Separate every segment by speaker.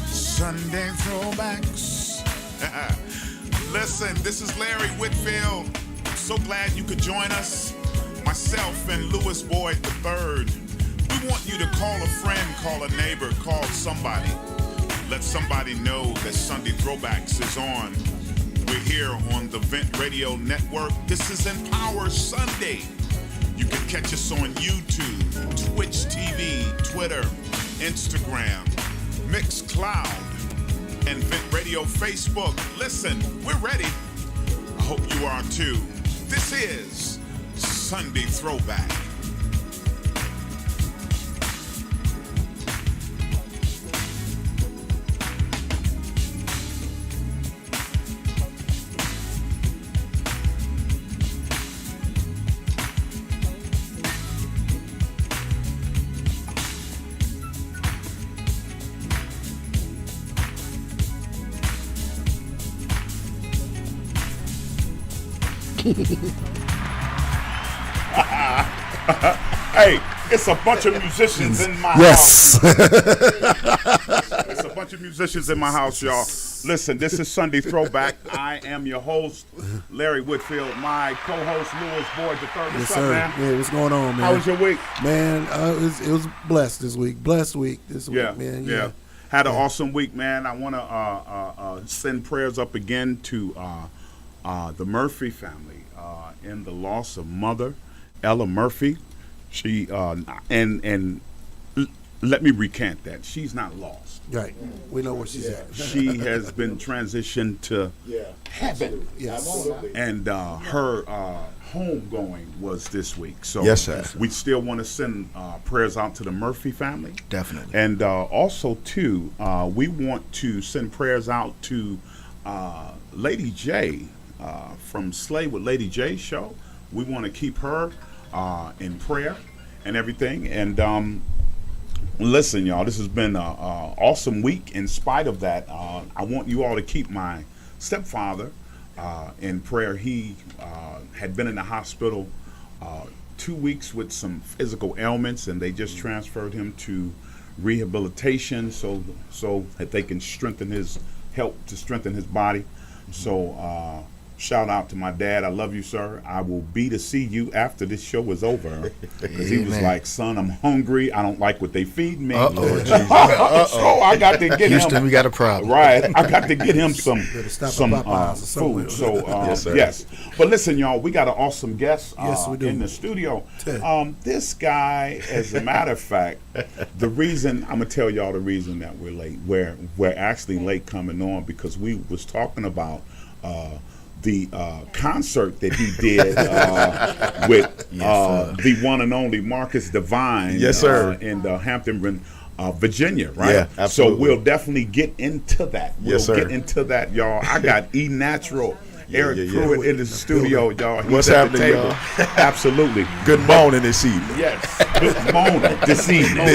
Speaker 1: Sunday Throwbacks. Listen, this is Larry Whitfield. I'm so glad you could join us. Myself and Louis Boyd III. We want you to call a friend, call a neighbor, call somebody. Let somebody know that Sunday Throwbacks is on. We're here on the Vent Radio Network. This is Empower Sunday. You can catch us on YouTube, Twitch TV, Twitter, Instagram, Mixcloud, and Vent Radio Facebook. Listen, we're ready. I hope you are too. This is Sunday Throwback. Hey, it's a bunch of musicians in my house. It's a bunch of musicians in my house, y'all. Listen, this is Sunday Throwback. I am your host, Larry Whitfield. My co-host, Louis Boyd III. What's up, man?
Speaker 2: Yeah, what's going on, man?
Speaker 1: How was your week?
Speaker 2: Man, it was blessed this week. Blessed week this week, man.
Speaker 1: Yeah. Had an awesome week, man. I want to send prayers up again to the Murphy family in the loss of Mother Ella Murphy. She and let me recant that. She's not lost.
Speaker 2: Right. We know where she's at.
Speaker 1: She has been transitioned to heaven.
Speaker 2: Yes.
Speaker 3: Absolutely.
Speaker 1: And her homegoing was this week. So
Speaker 3: Yes, sir.
Speaker 1: we still want to send prayers out to the Murphy family.
Speaker 3: Definitely.
Speaker 1: And also, too, we want to send prayers out to Lady J from Slay with Lady J show. We want to keep her in prayer and everything. And listen, y'all, this has been an awesome week. In spite of that, I want you all to keep my stepfather in prayer. He had been in the hospital 2 weeks with some physical ailments, and they just transferred him to rehabilitation so that they can help to strengthen his body. So shout out to my dad. I love you, sir. I will be to see you after this show is over. Because he was like, son, I'm hungry. I don't like what they feed me.
Speaker 3: Lord Jesus.
Speaker 1: So I got to get
Speaker 3: Houston,
Speaker 1: him.
Speaker 3: we got a problem.
Speaker 1: Right. I got to get him some
Speaker 2: Popeyes or
Speaker 1: food. So
Speaker 3: Yes, sir.
Speaker 1: yes. But listen, y'all, we got an awesome guest
Speaker 2: Yes, we do.
Speaker 1: in the studio. This guy, as a matter of fact, the reason, I'm going to tell y'all the reason that we're late. We're actually late coming on because we was talking about the concert that he did with the one and only Marcus Divine.
Speaker 3: Yes, sir.
Speaker 1: In Hampton, Virginia, right?
Speaker 3: Yeah, absolutely.
Speaker 1: So we'll definitely get into that.
Speaker 3: Yes, sir.
Speaker 1: Get into that, y'all. I got BNatural, Eric Pruitt in the studio, y'all. He's
Speaker 3: What's
Speaker 1: at the
Speaker 3: happening,
Speaker 1: table.
Speaker 3: y'all?
Speaker 1: Absolutely.
Speaker 3: Good morning this evening.
Speaker 1: Yes. Good morning this evening.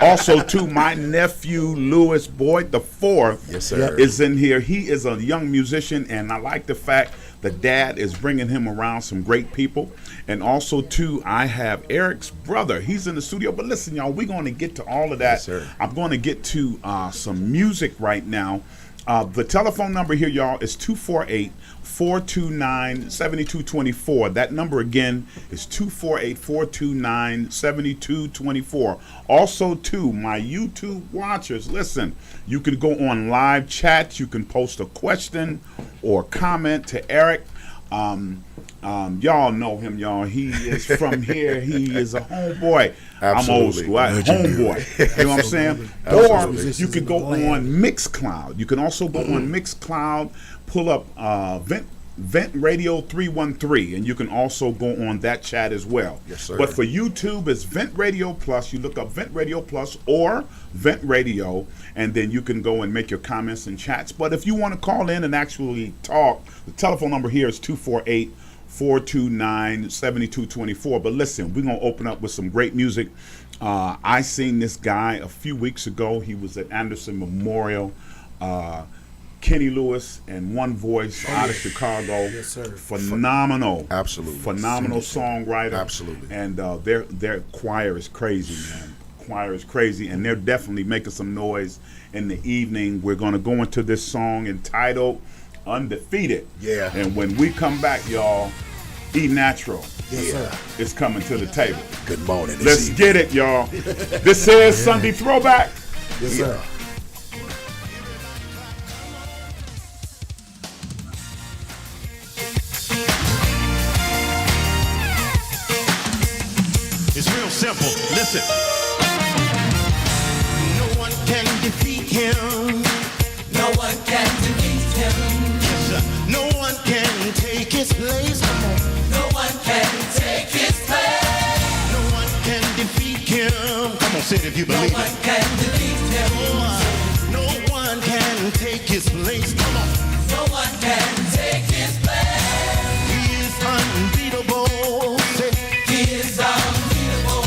Speaker 1: Also, to my nephew, Louis Boyd IV,
Speaker 3: Yes, sir.
Speaker 1: is in here. He is a young musician, and I like the fact that Dad is bringing him around some great people. And also, too, I have Eric's brother. He's in the studio. But listen, y'all, we're going to get to all of that.
Speaker 3: Yes, sir.
Speaker 1: I'm going to get to some music right now. The telephone number here, y'all, is 248-429-7224. That number again is 248-429-7224. Also, too, my YouTube watchers, listen, you can go on live chat. You can post a question or comment to Eric. Y'all know him, y'all. He is from here. He is a homeboy.
Speaker 3: Absolutely.
Speaker 1: I'm old school. Homeboy. You know what I'm saying?
Speaker 2: Absolutely.
Speaker 1: Or you could go on Mixcloud. You can also go on Mixcloud, pull up Vent Radio 313, and you can also go on that chat as well.
Speaker 3: Yes, sir.
Speaker 1: But for YouTube, it's Vent Radio Plus. You look up Vent Radio Plus or Vent Radio, and then you can go and make your comments and chats. But if you want to call in and actually talk, the telephone number here is 248-429-7224. But listen, we're going to open up with some great music. I seen this guy a few weeks ago. He was at Anderson Memorial. Kenny Lewis and One Voice out of Chicago.
Speaker 2: Yes, sir.
Speaker 1: Phenomenal.
Speaker 3: Absolutely.
Speaker 1: Phenomenal songwriter.
Speaker 3: Absolutely.
Speaker 1: And their choir is crazy, man. choir is crazy, and they're definitely making some noise in the evening. We're going to go into this song entitled Undefeated.
Speaker 3: Yeah.
Speaker 1: And when we come back, y'all, BNatural
Speaker 2: Yes, sir.
Speaker 1: is coming to the table.
Speaker 3: Good morning.
Speaker 1: Let's get it, y'all. This is Sunday Throwback.
Speaker 2: Yes, sir.
Speaker 4: It's real simple. Listen. No one can defeat him.
Speaker 5: No one can defeat him.
Speaker 4: Yes, sir. No one can take his place. Come on.
Speaker 5: No one can take his place.
Speaker 4: No one can defeat him. Come on, say it if you
Speaker 5: No
Speaker 4: believe
Speaker 5: one
Speaker 4: it.
Speaker 5: can defeat him.
Speaker 4: No one can take his place. Come on.
Speaker 5: No one can take his place.
Speaker 4: He is unbeatable. Say,
Speaker 5: He is unbeatable.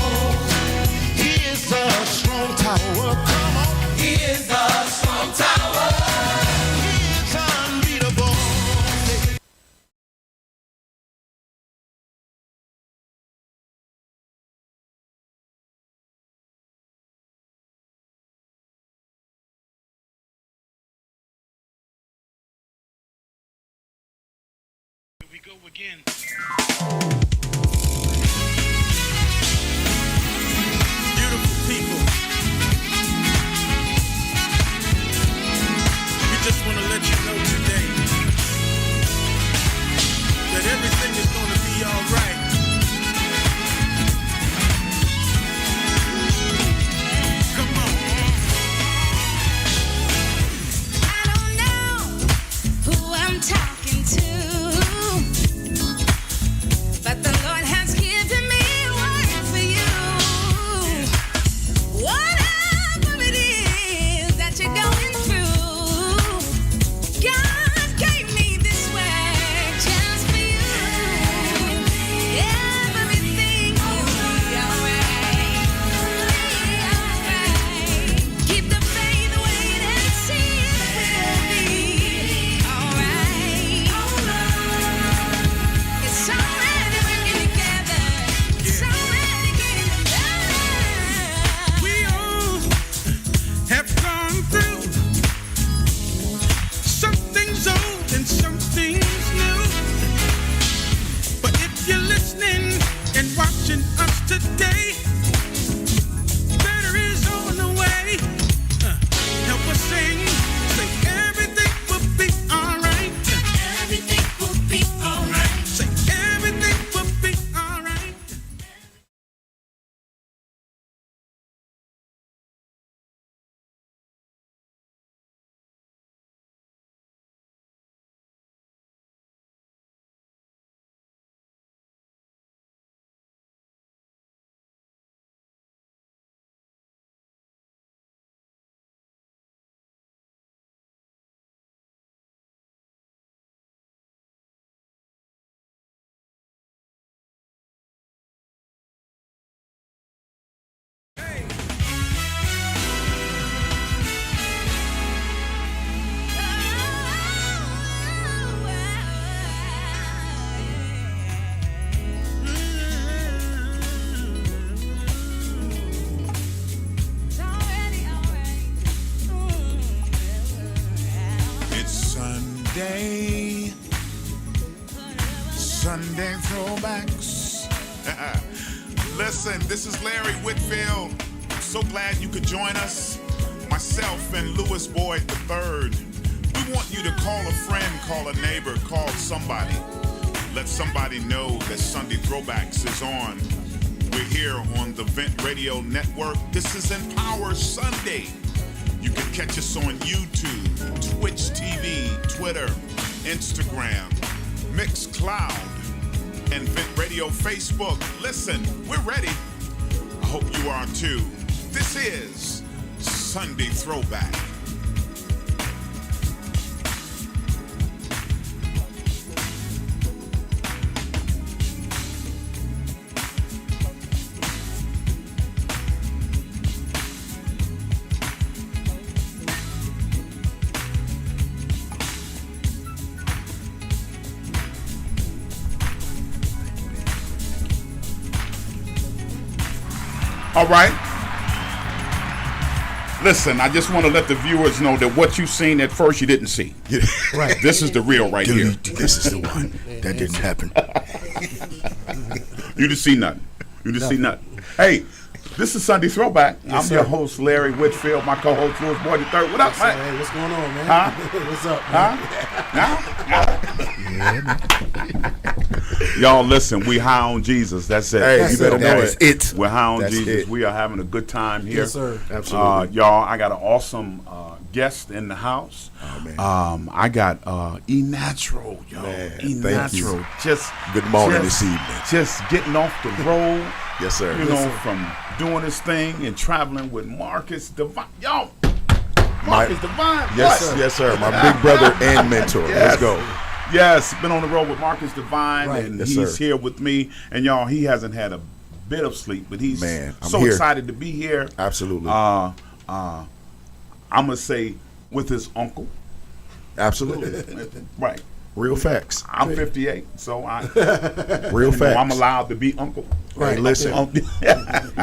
Speaker 4: he is a strong tower. Come on.
Speaker 5: He is a strong tower.
Speaker 4: He is unbeatable. Say,
Speaker 6: we go again. Beautiful people. We just want to let you know today that everything is going to be all right. Come on.
Speaker 7: I don't know who I'm talking to, but the Lord has given me a word for you. Whatever it is that you're going through, God gave me this word just for you. Everything will be alright. Keep the faith, wait and see it will be alright. It's already working together. It's already getting better.
Speaker 6: We all have gone through some things old and some things new. But if you're listening and watching us today, better is on the way. Help us sing. Say everything will be alright.
Speaker 5: Everything will be alright.
Speaker 6: Say everything will be alright.
Speaker 7: It's already alright.
Speaker 1: It's Sunday. Sunday Throwbacks. Listen, this is Larry Whitfield. So glad you could join us. Myself and Louis Boyd III. We want you to call a friend, call a neighbor, call somebody. Let somebody know that Sunday Throwbacks is on. We're here on the Vent Radio Network. This is Empower Sunday. You can catch us on YouTube, Twitch TV, Twitter, Instagram, Mixcloud, and Vent Radio Facebook. Listen, we're ready. I hope you are too. This is Sunday Throwback. All right. Listen, I just want to let the viewers know that what you seen at first you didn't see.
Speaker 2: Right.
Speaker 1: This is the real right here.
Speaker 3: This is the one. That didn't happen.
Speaker 1: You didn't see nothing. You didn't see nothing. Hey, this is Sunday Throwback. I'm
Speaker 2: sir.
Speaker 1: your host, Larry Whitfield. My co-host, Louis Boyd III. What up, man?
Speaker 2: Hey, what's going on, man?
Speaker 1: Huh?
Speaker 2: What's up, man?
Speaker 1: Y'all listen, we high on Jesus. That's it.
Speaker 3: Hey,
Speaker 2: That's
Speaker 3: you better
Speaker 2: it.
Speaker 3: know
Speaker 2: That
Speaker 3: it.
Speaker 1: We're high on
Speaker 3: That's
Speaker 1: Jesus.
Speaker 3: it.
Speaker 1: We are having a good time here.
Speaker 2: Yes, sir.
Speaker 3: Absolutely.
Speaker 1: Y'all, I got an awesome guest in the house.
Speaker 3: Oh, man.
Speaker 1: I got BNatural, yo.
Speaker 3: Man,
Speaker 1: BNatural.
Speaker 3: thank
Speaker 1: Just
Speaker 3: Good morning
Speaker 1: just-
Speaker 3: this evening.
Speaker 1: Just getting off the road.
Speaker 3: Yes, sir.
Speaker 1: You know, from doing this thing and traveling with Marcus Divine. Yo,
Speaker 3: My-
Speaker 1: Marcus Divine.
Speaker 3: Yes,
Speaker 1: what?
Speaker 3: yes, sir. My big brother and mentor.
Speaker 1: Yes.
Speaker 3: Let's go.
Speaker 1: Yes, been on the road with Marcus Divine,
Speaker 2: Right.
Speaker 1: and
Speaker 3: Yes,
Speaker 1: he's
Speaker 3: sir.
Speaker 1: here with me. And y'all, he hasn't had a bit of sleep, but he's
Speaker 3: Man, I'm
Speaker 1: so
Speaker 3: here.
Speaker 1: excited to be here.
Speaker 3: Absolutely.
Speaker 1: I'm gonna say with his uncle,
Speaker 3: Absolutely.
Speaker 1: right?
Speaker 3: Real facts.
Speaker 1: I'm 58, so
Speaker 3: Real facts.
Speaker 1: I'm allowed to be uncle.
Speaker 3: Hey, listen.
Speaker 1: Uncle.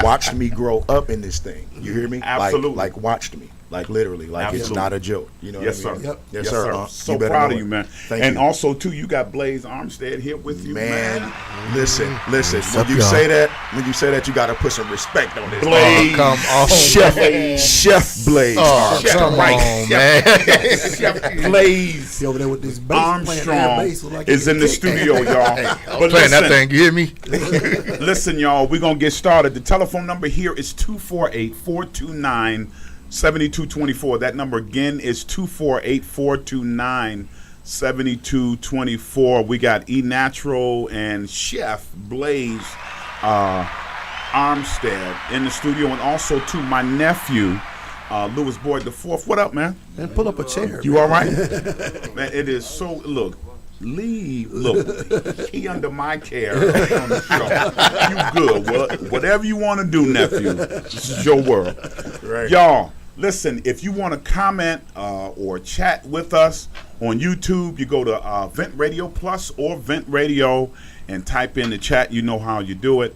Speaker 3: Watched me grow up in this thing. You hear me?
Speaker 1: Absolutely.
Speaker 3: Like watched me. Like literally. Like it's
Speaker 1: Absolutely.
Speaker 3: not a joke. You know
Speaker 1: Yes,
Speaker 3: what I
Speaker 1: sir.
Speaker 3: mean?
Speaker 2: Yep.
Speaker 3: Yes, sir.
Speaker 1: So
Speaker 3: You better
Speaker 1: proud
Speaker 3: know
Speaker 1: of you,
Speaker 3: it.
Speaker 1: man.
Speaker 3: Thank
Speaker 1: and
Speaker 3: you.
Speaker 1: also too, you got Blaze Armstead here with you,
Speaker 3: Man, listen.
Speaker 8: What's
Speaker 3: When
Speaker 8: up,
Speaker 3: you
Speaker 8: y'all?
Speaker 3: say that, you got to put some respect on this.
Speaker 1: Blaze.
Speaker 8: Come on.
Speaker 3: Chef Blaze.
Speaker 8: Oh,
Speaker 1: Chef,
Speaker 8: come
Speaker 1: right.
Speaker 8: on, man.
Speaker 1: Chef Blaze
Speaker 2: He over there with this bass, playing air
Speaker 1: Armstrong
Speaker 2: bass, look like he
Speaker 1: is
Speaker 2: can
Speaker 1: in the
Speaker 2: kick.
Speaker 1: studio, y'all.
Speaker 8: I'm playing that thing. You hear me?
Speaker 1: Listen, y'all, we're going to get started. The telephone number here is 248-429-7224. That number again is 248-429-7224. We got BNatural and Chef Blaze Armstead in the studio, and also to my nephew, Louis Boyd IV. What up, man?
Speaker 2: Man, pull up a chair.
Speaker 1: You all right? Man, it is so, look, he under my care on the show. You good. Well, whatever you want to do, nephew, this is your world.
Speaker 3: Right.
Speaker 1: Y'all, listen, if you want to comment or chat with us on YouTube, you go to Vent Radio Plus or Vent Radio and type in the chat. You know how you do it.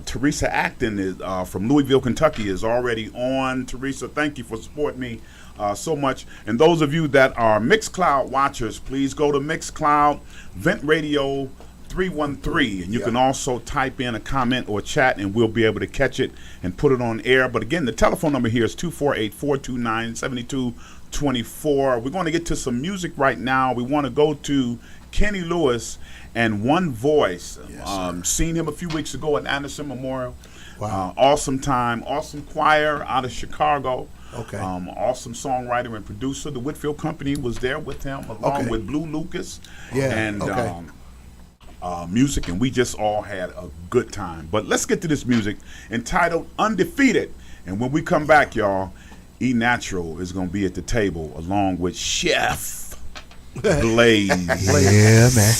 Speaker 1: Teresa Acton is from Louisville, Kentucky is already on. Teresa, thank you for supporting me so much. And those of you that are Mixcloud watchers, please go to Mixcloud, Vent Radio 313, and you can also type in a comment or chat, and we'll be able to catch it and put it on air. But again, the telephone number here is 248-429-7224. We're going to get to some music right now. We want to go to Kenny Lewis and One Voice. Seen him a few weeks ago at Anderson Memorial.
Speaker 2: Wow.
Speaker 1: Awesome time, awesome choir out of Chicago.
Speaker 2: Okay.
Speaker 1: Awesome songwriter and producer. The Whitfield Company was there with him, along
Speaker 2: Okay.
Speaker 1: with Blue Lucas.
Speaker 2: Yeah,
Speaker 1: And
Speaker 2: okay.
Speaker 1: music, and we just all had a good time. But let's get to this music entitled Undefeated. And when we come back, y'all, BNatural is going to be at the table along with Chef Blaze
Speaker 8: Yeah, man.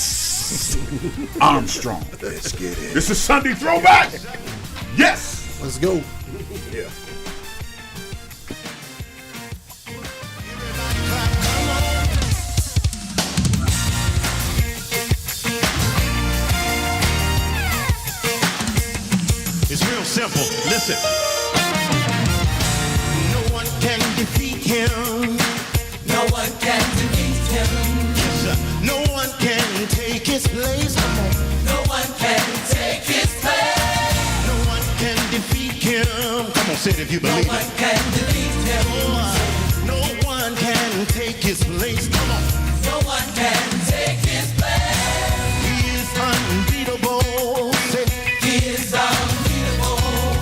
Speaker 1: Armstrong.
Speaker 3: Let's get it.
Speaker 1: This is Sunday Throwback. Yes.
Speaker 2: Let's go.
Speaker 3: Yeah.
Speaker 4: It's real simple. Listen. No one can defeat him.
Speaker 5: No one can defeat him.
Speaker 4: Yes, sir. No one can take his place. Come on.
Speaker 5: No one can take his place.
Speaker 4: No one can defeat him. Come on, say it if you
Speaker 5: No
Speaker 4: believe
Speaker 5: one
Speaker 4: it.
Speaker 5: can defeat him.
Speaker 4: No one can take his place. Come on.
Speaker 5: No one can take his place.
Speaker 4: He is unbeatable. Say,
Speaker 5: He is unbeatable.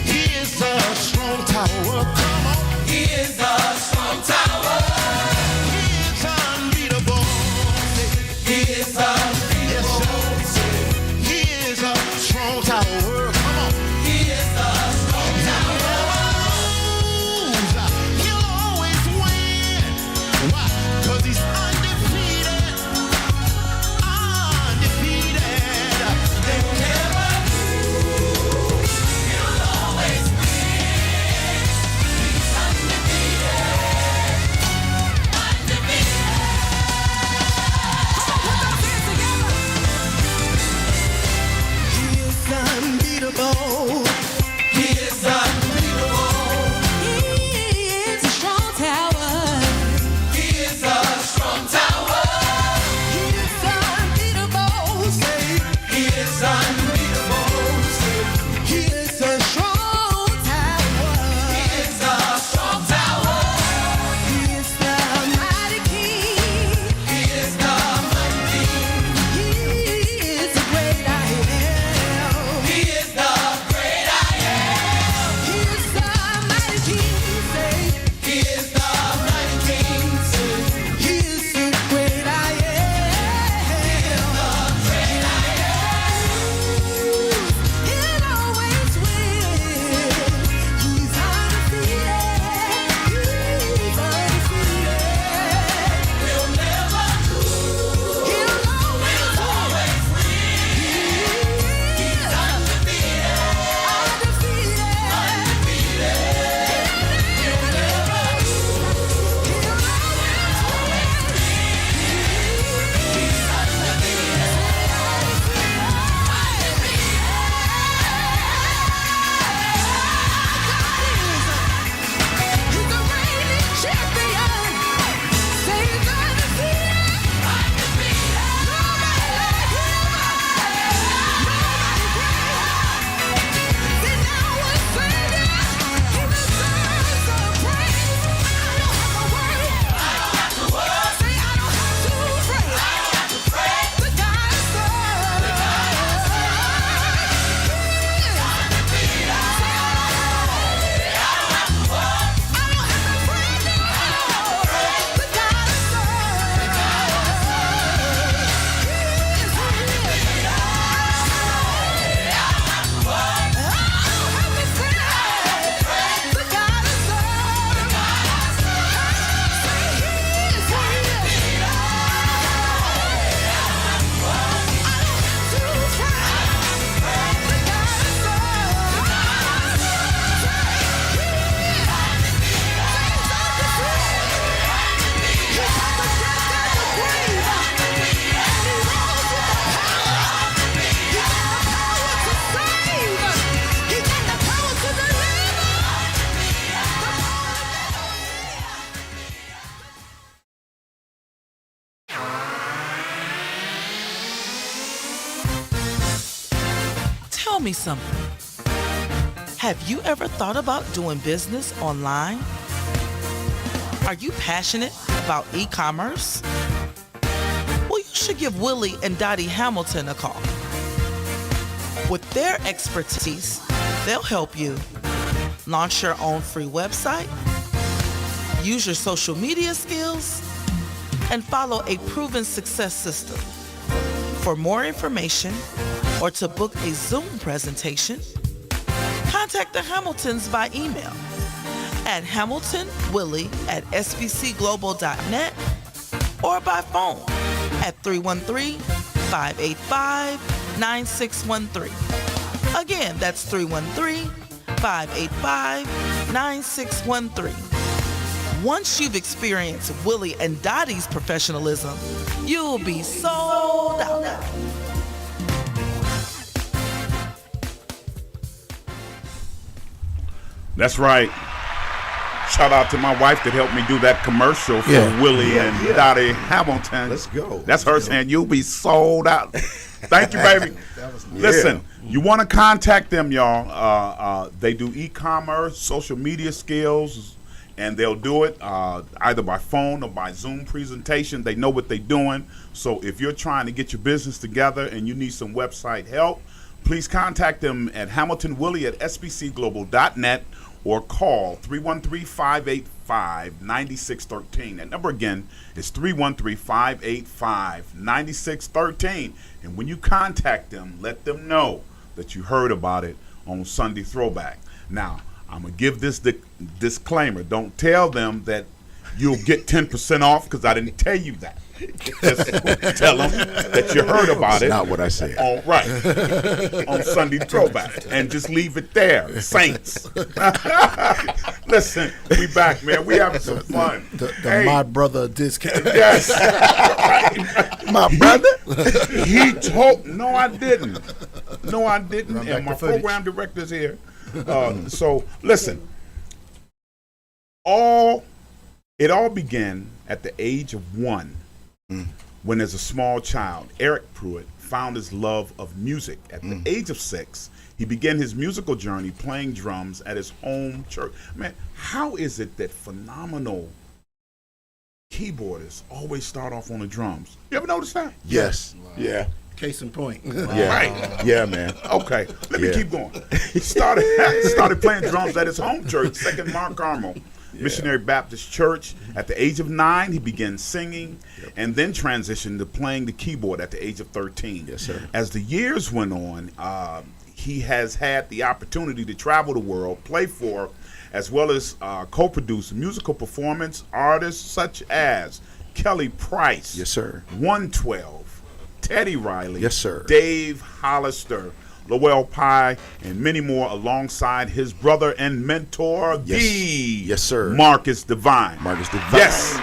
Speaker 4: he is a strong tower. Come on.
Speaker 5: He is a strong tower.
Speaker 4: He is unbeatable. Say,
Speaker 5: He is unbeatable.
Speaker 4: yes, sir. He is a strong tower. Come on.
Speaker 5: He is a strong tower.
Speaker 4: He'll always win. Why? 'Cause he's undefeated. Undefeated.
Speaker 5: They will never lose. He'll always win. He's undefeated. Undefeated.
Speaker 9: Tell me something. Have you ever thought about doing business online? Are you passionate about e-commerce? Well, you should give Willie and Dottie Hamilton a call. With their expertise, they'll help you launch your own free website, use your social media skills, and follow a proven success system. For more information or to book a Zoom presentation, contact the Hamiltons by email at hamiltonwillie@sbcglobal.net or by phone at 313-585-9613. Again, that's 313-585-9613. Once you've experienced Willie and Dottie's professionalism, you'll be sold out.
Speaker 1: That's right. Shout out to my wife that helped me do that commercial for Willie and Dottie Hamilton.
Speaker 3: Let's go.
Speaker 1: That's her saying you'll be sold out. Thank you, baby. Listen, you want to contact them, y'all. They do e-commerce, social media skills, and they'll do it either by phone or by Zoom presentation. They know what they're doing. So if you're trying to get your business together and you need some website help, please contact them at hamiltonwillie@sbcglobal.net or call 313-585-9613. That number again is 313-585-9613. And when you contact them, let them know that you heard about it on Sunday Throwback. Now, I'm going to give this disclaimer. Don't tell them that you'll get 10% off because I didn't tell you that. Just tell them that you heard about it.
Speaker 3: That's not what I said.
Speaker 1: On Sunday Throwback. And just leave it there, saints. Listen, we back, man. We having some fun.
Speaker 2: The My Brother discount.
Speaker 1: Yes.
Speaker 3: My brother?
Speaker 1: He told, no, I didn't. And my program director's here. So listen, it all began at the age of 1 when, as a small child, Eric Pruitt found his love of music. At the age of 6, he began his musical journey playing drums at his home church. Man, how is it that phenomenal keyboardists always start off on the drums? You ever notice that?
Speaker 3: Yes.
Speaker 2: Wow.
Speaker 3: Yeah.
Speaker 2: Case in point.
Speaker 3: Yeah.
Speaker 1: Right.
Speaker 3: Yeah, man.
Speaker 1: Okay, let me keep going. Started playing drums at his home church, Second Mount Carmel Missionary Baptist Church. At the age of 9, he began singing and then transitioned to playing the keyboard at the age of 13.
Speaker 3: Yes, sir.
Speaker 1: As the years went on, he has had the opportunity to travel the world, play for, as well as co-produce musical performance artists such as Kelly Price.
Speaker 3: Yes, sir.
Speaker 1: 112. Teddy Riley,
Speaker 3: yes, sir.
Speaker 1: Dave Hollister, Lowell Pye, and many more, alongside his brother and mentor,
Speaker 3: yes, sir.
Speaker 1: Marcus Divine. Yes,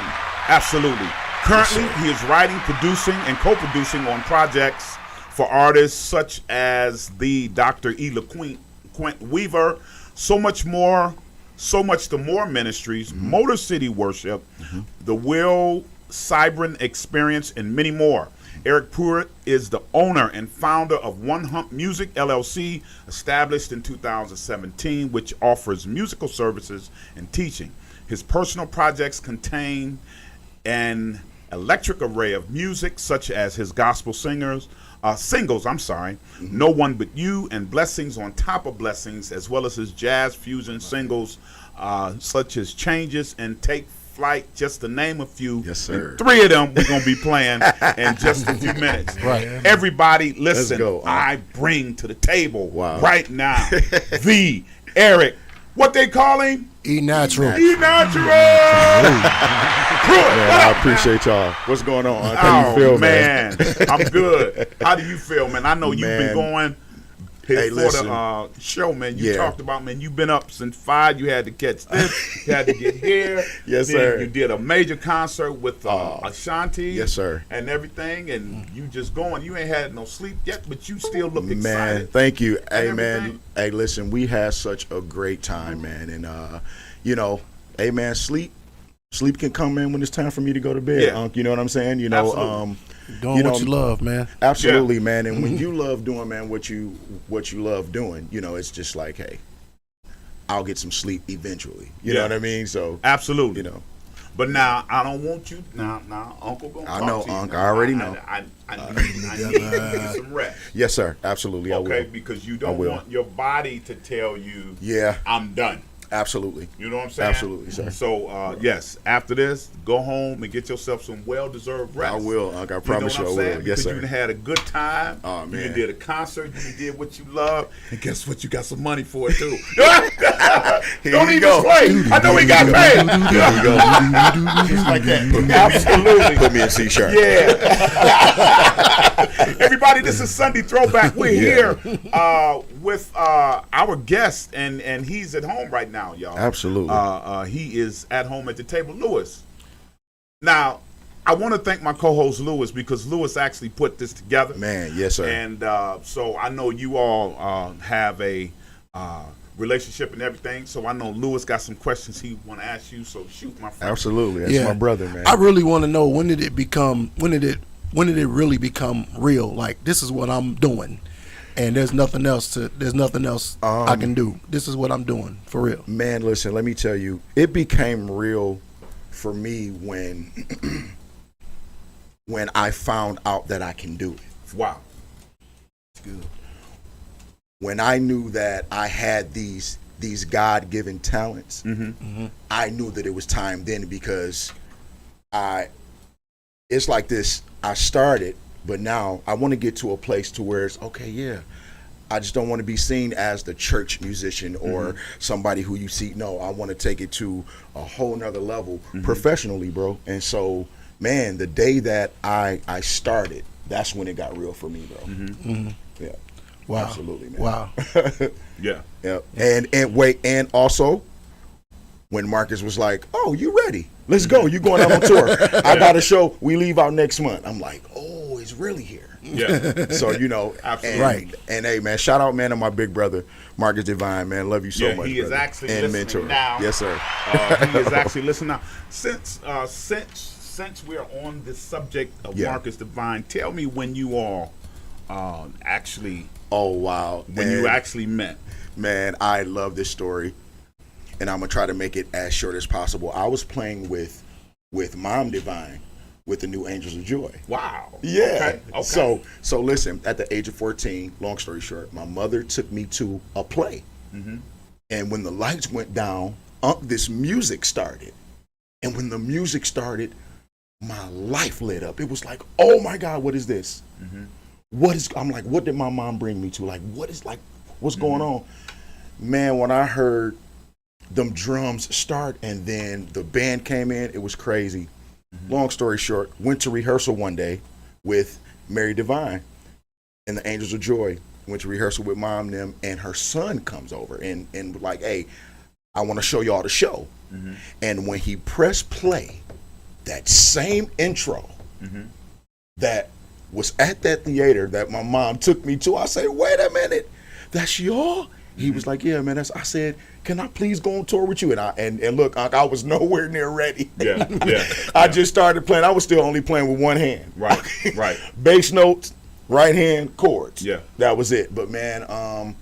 Speaker 1: absolutely. Currently, he is writing, producing, and co-producing on projects for artists such as the Dr. E. LaQuint Weaver, So Much the More Ministries, Motor City Worship, the Will Cybran Experience, and many more. Eric Pruitt is the owner and founder of One Hump Music, LLC, established in 2017, which offers musical services and teaching. His personal projects contain an electric array of music, such as his gospel singles, No One But You and Blessings on Top of Blessings, as well as his jazz fusion singles, such as Changes and Take Flight, just to name a few.
Speaker 3: Yes, sir.
Speaker 1: And 3 of them we're going to be playing in just a few minutes.
Speaker 2: Right.
Speaker 1: Everybody, listen,
Speaker 3: Let's go.
Speaker 1: I bring to the table
Speaker 3: right
Speaker 1: now the Eric, what they call him?
Speaker 2: BNatural.
Speaker 3: Man, I appreciate y'all. What's going on? How you feel,
Speaker 1: man? I'm good. How do you feel, man? I know you've been going before the show, man. You talked about, man, you've been up since 5. You had to catch this. You had to get here.
Speaker 3: Yes,
Speaker 1: then
Speaker 3: sir.
Speaker 1: You did a major concert with Ashanti.
Speaker 3: Yes, sir.
Speaker 1: And everything, and you just going. You ain't had no sleep yet, but you still look excited.
Speaker 3: Man, thank you. Hey, man.
Speaker 1: everything.
Speaker 3: Hey, listen, we had such a great time, man. And, sleep can come in when it's time for me to go to bed,
Speaker 1: Yeah.
Speaker 3: Unc. You know what I'm saying? You know,
Speaker 1: Absolutely.
Speaker 2: Doing what you love, man.
Speaker 3: Absolutely, man. And when you love doing, man, what you love doing, it's just like, hey, I'll get some sleep eventually. You know what I mean? So
Speaker 1: absolutely, But now I don't want you. Now, Uncle gonna talk
Speaker 3: know,
Speaker 1: to you.
Speaker 3: Unc. I already know.
Speaker 1: I need you to get some rest.
Speaker 3: Yes, sir. Absolutely, I will.
Speaker 1: Okay, because you don't want your body to tell you, I'm done.
Speaker 3: Absolutely.
Speaker 1: You know what I'm saying?
Speaker 3: Absolutely, sir.
Speaker 1: So, yes, after this, go home and get yourself some well-deserved rest.
Speaker 3: I will, Unc. I promise you I will.
Speaker 1: Yes,
Speaker 3: because
Speaker 1: sir. You had a good time.
Speaker 3: Oh, man.
Speaker 1: You did a concert. You did what you love. And guess what? You got some money for it, too. Don't even play. I know he got paid.
Speaker 3: There we go.
Speaker 1: Just like that. Absolutely.
Speaker 3: Put me in C-sharp.
Speaker 1: Yeah. Everybody, this is Sunday Throwback. We're here with our guest, and he's at home right now, y'all.
Speaker 3: Absolutely.
Speaker 1: He is at home at the table. Lewis. Now, I want to thank my co-host Lewis because Lewis actually put this together.
Speaker 3: Man, yes, sir.
Speaker 1: And so I know you all have a relationship and everything. So I know Lewis got some questions he want to ask you. So shoot, my friend.
Speaker 3: Absolutely. That's my brother, man.
Speaker 2: I really want to know, when did it really become real? Like, this is what I'm doing, and there's nothing else I can do. This is what I'm doing for real.
Speaker 3: Man, listen, let me tell you, it became real for me when I found out that I can do it.
Speaker 1: Wow.
Speaker 3: It's good. When I knew that I had these God-given talents, I knew that it was time then, because it's like this. I started, but now I want to get to a place to where it's okay. Yeah, I just don't want to be seen as the church musician or somebody who you see. No, I want to take it to a whole nother level professionally, bro. And so, man, the day that I started, that's when it got real for me, bro. Yeah.
Speaker 2: Wow.
Speaker 3: Absolutely, man.
Speaker 2: Wow.
Speaker 1: Yeah.
Speaker 3: And also when Marcus was like, "Oh, you ready? Let's go. You going out on tour? I got a show. We leave out next month." I'm like, "Oh, it's really here."
Speaker 1: Yeah.
Speaker 3: So
Speaker 1: absolutely.
Speaker 3: right. And hey, man, shout out, man, to my big brother Marcus Divine, man. Love you so much.
Speaker 1: He is
Speaker 3: brother.
Speaker 1: actually
Speaker 3: and
Speaker 1: listening
Speaker 3: mentor.
Speaker 1: now.
Speaker 3: Yes, sir.
Speaker 1: He is actually listening now. Since we're on the subject of Marcus Divine, tell me when you all actually.
Speaker 3: Oh wow.
Speaker 1: When you actually met.
Speaker 3: Man, I love this story, and I'm gonna try to make it as short as possible. I was playing with Mom Divine with the new Angels of Joy.
Speaker 1: Wow.
Speaker 3: Yeah.
Speaker 1: Okay.
Speaker 3: So listen, at the age of 14, long story short, my mother took me to a play. And when the lights went down, this music started. And when the music started, my life lit up. It was like, oh my God, what is this? I'm like, what did my mom bring me to? Like, what's going on? Man, when I heard them drums start and then the band came in, it was crazy. Long story short, went to rehearsal one day with Mary Divine and the Angels of Joy. Went to rehearsal with Mom and them, and her son comes over and like, "Hey, I want to show y'all the show." And when he pressed play, that same intro that was at that theater that my mom took me to, I said, "Wait a minute, that's y'all?" He was like, "Yeah, man." I said, "Can I please go on tour with you?" And look, I was nowhere near ready.
Speaker 1: Yeah.
Speaker 3: I just started playing. I was still only playing with one hand.
Speaker 1: Right.
Speaker 3: Bass notes, right hand chords.
Speaker 1: Yeah.
Speaker 3: That was it. But man, I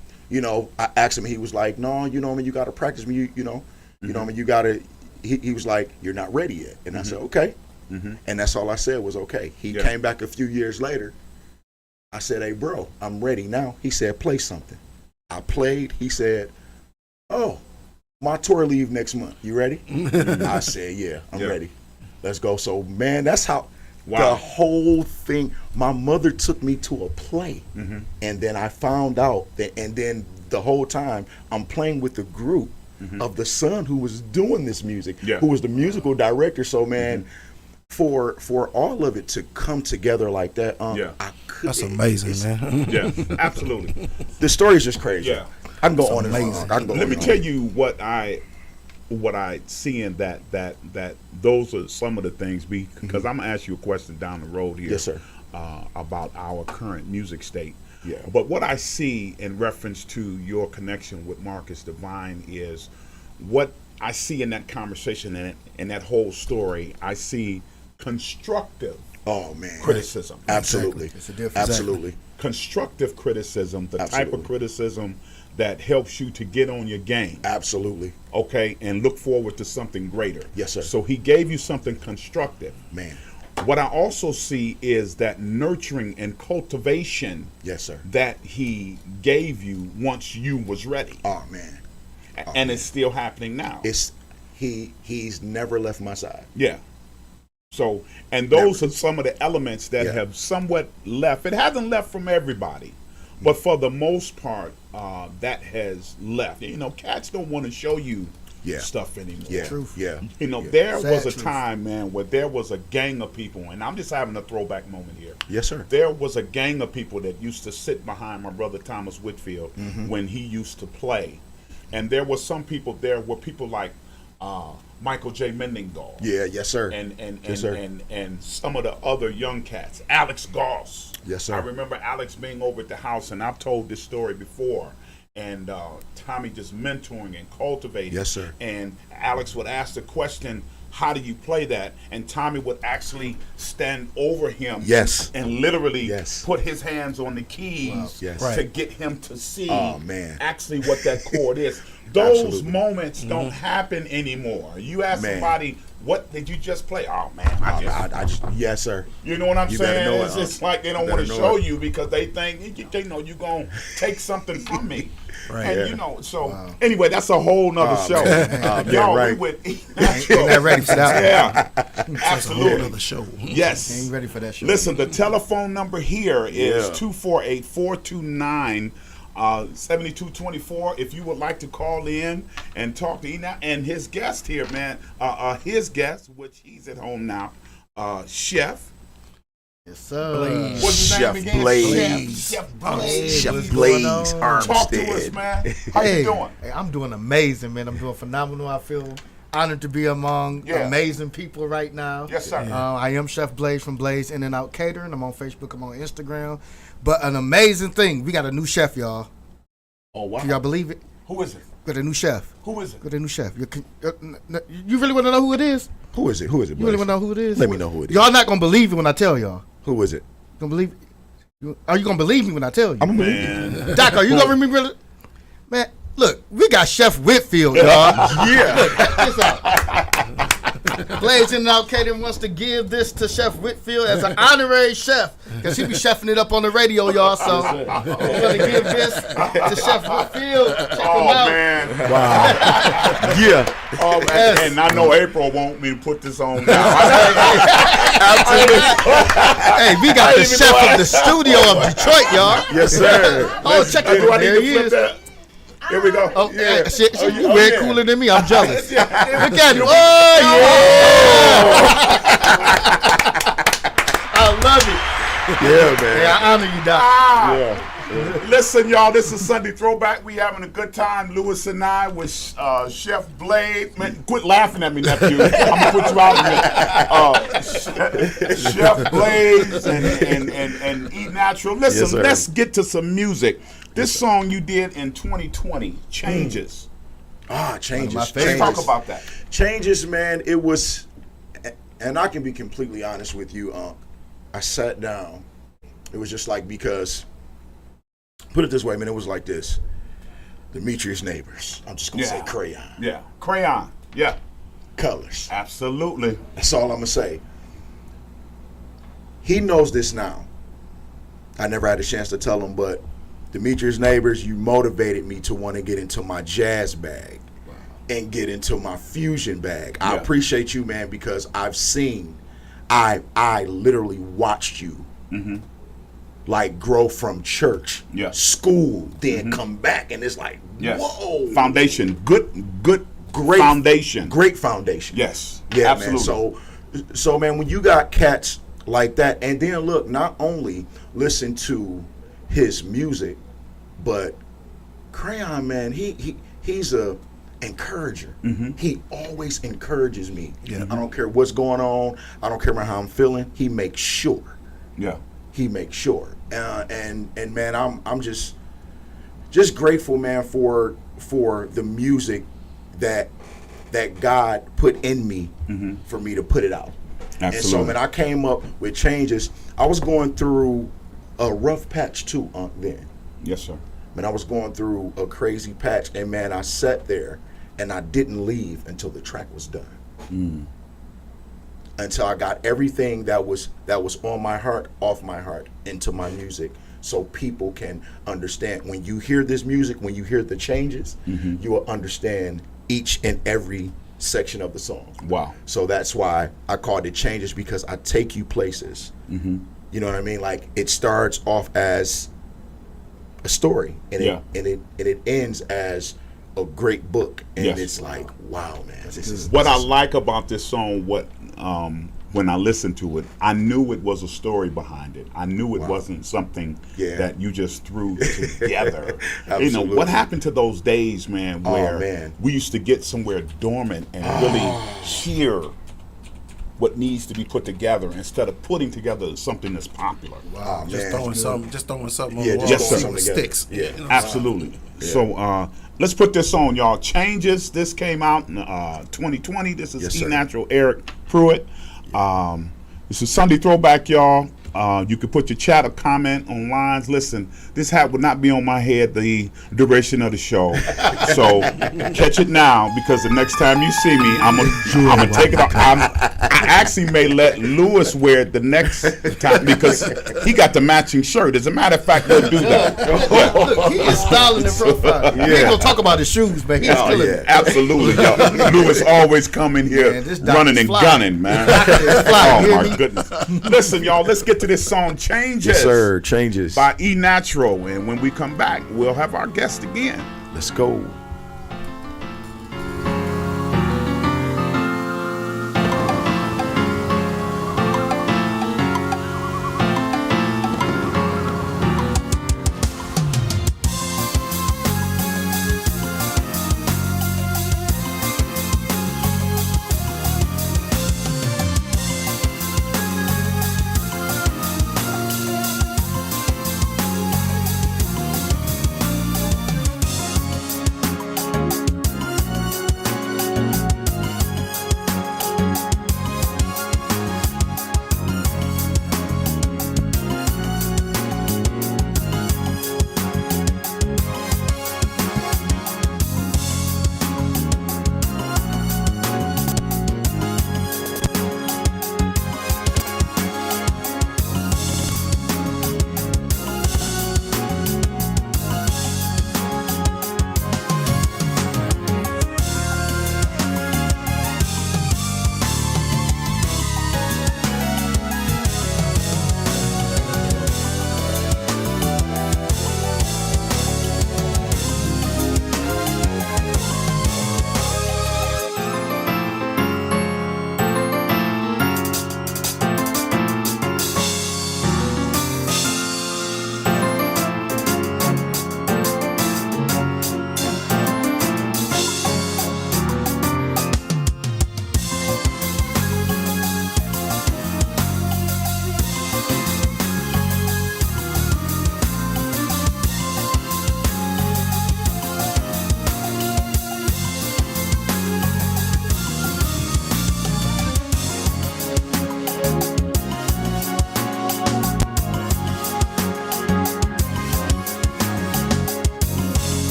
Speaker 3: asked him. He was like, "No, you got to practice me. You got to." He was like, "You're not ready yet." And I said, "Okay." And that's all I said was okay. He came back a few years later. I said, "Hey, bro, I'm ready now." He said, "Play something." I played. He said, "Oh, my tour leave next month. You ready?" I said, "Yeah, I'm ready. Let's go." So, man, that's how the whole thing. My mother took me to a play, and then I found out that, and then the whole time I'm playing with the group of the son who was doing this music, who was the musical director. So, man. For all of it to come together like that,
Speaker 2: that's amazing, man.
Speaker 1: Yeah, absolutely.
Speaker 3: The story is just crazy.
Speaker 1: Yeah,
Speaker 3: I can go on and on.
Speaker 1: Let me tell you what I see in that those are some of the things. Because I'm gonna ask you a question down the road here.
Speaker 3: Yes, sir.
Speaker 1: About our current music state.
Speaker 3: Yeah.
Speaker 1: But what I see in reference to your connection with Marcus Divine is what I see in that conversation and in that whole story. I see constructive
Speaker 3: Oh man,
Speaker 1: criticism.
Speaker 3: Absolutely,
Speaker 10: It's a difference.
Speaker 3: absolutely.
Speaker 1: Constructive criticism, the type
Speaker 3: Absolutely.
Speaker 1: of criticism that helps you to get on your game.
Speaker 3: Absolutely,
Speaker 1: Okay, and look forward to something greater.
Speaker 3: Yes, sir.
Speaker 1: So he gave you something constructive.
Speaker 3: man.
Speaker 1: What I also see is that nurturing and cultivation
Speaker 3: Yes, sir.
Speaker 1: that he gave you once you was ready.
Speaker 3: Oh man,
Speaker 1: And it's still happening now.
Speaker 3: it's he's never left my side.
Speaker 1: Yeah. So, and those are some of the elements that
Speaker 3: Yeah.
Speaker 1: have somewhat left. It hasn't left from everybody, but for the most part, that has left. You know, cats don't want to show you
Speaker 3: Yeah.
Speaker 1: stuff anymore.
Speaker 3: Yeah,
Speaker 10: Truth.
Speaker 3: yeah.
Speaker 1: You know,
Speaker 3: Yeah.
Speaker 1: there
Speaker 10: Sad
Speaker 1: was a
Speaker 10: truth.
Speaker 1: time, man, where there was a gang of people, and I'm just having a throwback moment here.
Speaker 3: Yes, sir.
Speaker 1: There was a gang of people that used to sit behind my brother Thomas Whitfield
Speaker 3: Mm-hmm.
Speaker 1: when he used to play. And there were some people there were people like Michael J. Mendengal.
Speaker 3: Yeah, yes, sir. Yes, sir.
Speaker 1: And some of the other young cats, Alex Goss.
Speaker 3: Yes, sir.
Speaker 1: I remember Alex being over at the house, and I've told this story before. And Tommy just mentoring and cultivating.
Speaker 3: Yes, sir.
Speaker 1: And Alex would ask the question, "How do you play that?" And Tommy would actually stand over him.
Speaker 3: Yes.
Speaker 1: And literally
Speaker 3: Yes.
Speaker 1: put his hands on the keys
Speaker 3: Yes.
Speaker 1: to
Speaker 3: Right.
Speaker 1: get him to see
Speaker 3: Oh, man.
Speaker 1: actually what that chord is. Those
Speaker 3: Absolutely.
Speaker 1: moments don't happen anymore. You ask
Speaker 3: Man.
Speaker 1: somebody, "What did you just play?" "Oh man,
Speaker 3: I just yes, sir.
Speaker 1: you know what I'm
Speaker 3: You better
Speaker 1: saying?
Speaker 3: know it,
Speaker 1: It's
Speaker 3: huh?
Speaker 1: just like they don't
Speaker 3: You
Speaker 1: want to
Speaker 3: better know
Speaker 1: show
Speaker 3: it.
Speaker 1: you because they think they know you're going to take something from me.
Speaker 10: Right.
Speaker 1: And
Speaker 3: Yeah.
Speaker 1: you know, so anyway, that's a whole nother show.
Speaker 3: man,
Speaker 1: Y'all,
Speaker 3: right.
Speaker 1: we would
Speaker 10: Ain't that ready for that?
Speaker 1: Yeah,
Speaker 2: That's a whole
Speaker 1: absolutely.
Speaker 2: other show.
Speaker 1: Yes.
Speaker 10: Ain't ready for that show.
Speaker 1: Listen, the telephone number here is
Speaker 3: Yeah.
Speaker 1: 248-429 7224. If you would like to call in and talk to Enoch and his guest here, man, his guest, which he's at home now, Chef.
Speaker 10: Yes, sir.
Speaker 1: What's his
Speaker 3: Chef
Speaker 1: name again?
Speaker 3: Blaze.
Speaker 1: Chef Blaze.
Speaker 3: Chef
Speaker 10: what's
Speaker 3: Blaze
Speaker 10: going on?
Speaker 1: Talk to us,
Speaker 3: Armstead.
Speaker 1: man. How you doing?
Speaker 10: Hey, I'm doing amazing, man. I'm doing phenomenal. I feel honored to be among
Speaker 1: Yeah.
Speaker 10: amazing people right now.
Speaker 1: Yes, sir.
Speaker 10: I am Chef Blaze from Blaze In and Out Catering. I'm on Facebook. I'm on Instagram. But an amazing thing, we got a new chef, y'all.
Speaker 1: Oh, wow.
Speaker 10: Can y'all believe it?
Speaker 1: Who is it?
Speaker 10: Got a new chef.
Speaker 1: Who is it?
Speaker 10: Got a new chef. You really want to know who it is?
Speaker 3: Who is it? Who is it?
Speaker 10: You really
Speaker 3: Blaze?
Speaker 10: want to know who it is?
Speaker 3: Let me know who it is.
Speaker 10: Y'all not gonna believe it when I tell y'all.
Speaker 3: Who is it?
Speaker 10: Gonna believe? Are you gonna believe me when I tell you?
Speaker 3: I'm gonna believe you.
Speaker 10: Doc, are you gonna remember? Man, look, we got Chef Whitfield, y'all.
Speaker 3: Yeah.
Speaker 10: Check this out. Blaze In and Out Catering wants to give this to Chef Whitfield as an honorary chef because he be chefing it up on the radio, y'all. So we're gonna give this to Chef Whitfield. Check him
Speaker 1: Oh,
Speaker 10: out.
Speaker 1: man.
Speaker 3: Yeah.
Speaker 1: Oh, man.
Speaker 10: Yes.
Speaker 1: And I know April want me to put this on now.
Speaker 10: Hey, we got the chef of the studio of Detroit, y'all.
Speaker 3: Yes, sir.
Speaker 10: Oh, check
Speaker 1: Hey,
Speaker 10: it
Speaker 1: do I
Speaker 10: out.
Speaker 1: need
Speaker 10: There
Speaker 1: to
Speaker 10: he
Speaker 1: flip
Speaker 10: is.
Speaker 1: that? Here we go.
Speaker 10: Oh,
Speaker 1: yeah.
Speaker 10: shit,
Speaker 1: Oh,
Speaker 10: you way
Speaker 1: yeah.
Speaker 10: cooler than me. I'm jealous.
Speaker 1: Yeah.
Speaker 10: Look at him. Oh, yeah. I love it.
Speaker 3: Yeah, man.
Speaker 10: Yeah, I honor you, Doc.
Speaker 3: Yeah.
Speaker 1: Listen, y'all, this is Sunday Throwback. We having a good time, Lewis and I, with Chef Blade. Man, quit laughing at me, nephew. I'm going to put you out of here. Chef Blades and BNatural. Listen,
Speaker 3: Yes, sir.
Speaker 1: let's get to some music. This song you did in 2020, Changes.
Speaker 3: Changes.
Speaker 10: my
Speaker 1: Let's
Speaker 10: favorites.
Speaker 1: talk about that.
Speaker 3: Changes, man. It was, and I can be completely honest with you. I sat down. It was just like, because, put it this way, man. It was like this. Demetrius Neighbors. I'm just gonna say crayon.
Speaker 1: Yeah. Crayon. Yeah.
Speaker 3: Colors.
Speaker 1: Absolutely.
Speaker 3: That's all I'm gonna say. He knows this now. I never had a chance to tell him, but Demetrius Neighbors, you motivated me to want to get into my jazz bag and get into my fusion bag. I
Speaker 1: Yeah.
Speaker 3: appreciate you, man, because I've seen, I literally watched you like grow from church,
Speaker 1: Yeah.
Speaker 3: school, then come back, and it's like,
Speaker 1: Yes.
Speaker 3: whoa,
Speaker 1: Foundation. Good
Speaker 3: great
Speaker 1: foundation.
Speaker 3: great foundation.
Speaker 1: Yes.
Speaker 3: Yeah,
Speaker 1: Absolutely.
Speaker 3: man. So man, when you got cats like that, and then look, not only listen to his music, but Crayon, man, he's a encourager. He always encourages me.
Speaker 2: Yeah.
Speaker 3: I don't care what's going on. I don't care about how I'm feeling. He makes sure.
Speaker 1: Yeah.
Speaker 3: He makes sure. And man, I'm just grateful, man, for the music that God put in me for me to put it out. And so,
Speaker 1: Absolutely.
Speaker 3: man, I came up with changes. I was going through a rough patch too, then.
Speaker 1: Yes, sir.
Speaker 3: Man, I was going through a crazy patch, and man, I sat there and I didn't leave until the track was done. Until I got everything that was on my heart, off my heart, into my music, so people can understand. When you hear this music, when you hear the changes, you will understand each and every section of the song.
Speaker 1: Wow.
Speaker 3: So that's why I called it Changes, because I take you places. You know what I mean? Like, it starts off as a story, and it ends as a great book, and
Speaker 1: Yes.
Speaker 3: it's like, wow, man.
Speaker 1: What I like about this song, when I listened to it, I knew it was a story behind it. I knew it wasn't something that you just threw together. You know, what happened to those days, man, where we used to get somewhere dormant and really hear what needs to be put together instead of putting together something that's popular.
Speaker 3: Wow,
Speaker 2: Just throwing something on
Speaker 3: Yeah,
Speaker 2: the wall.
Speaker 3: just
Speaker 2: See
Speaker 3: something
Speaker 2: what
Speaker 3: together.
Speaker 2: sticks.
Speaker 3: Yeah.
Speaker 2: You know?
Speaker 1: Absolutely. So let's put this on, y'all. Changes. This came out in 2020. This is BNatural, Eric Pruitt. This is Sunday Throwback, y'all. You can put your chat or comment on lines. Listen, this hat would not be on my head the duration of the show. So catch it now, because the next time you see me, I'm gonna take it off. I actually may let Lewis wear it the next time, because he got the matching shirt. As a matter of fact, we'll do that.
Speaker 10: Look, he is styling the profile. We ain't gonna talk about his shoes, but he's killing it.
Speaker 1: Absolutely, y'all. Lewis always come in here
Speaker 10: Man, this doc
Speaker 1: running
Speaker 10: is
Speaker 1: and
Speaker 10: fly.
Speaker 1: gunning, man.
Speaker 10: fly, you
Speaker 1: Oh
Speaker 10: hear
Speaker 1: my goodness! Listen, y'all. Let's get to this song, "Changes."
Speaker 3: Yes, sir. Changes.
Speaker 1: By BNatural, and when we come back, we'll have our guest again.
Speaker 3: Let's go.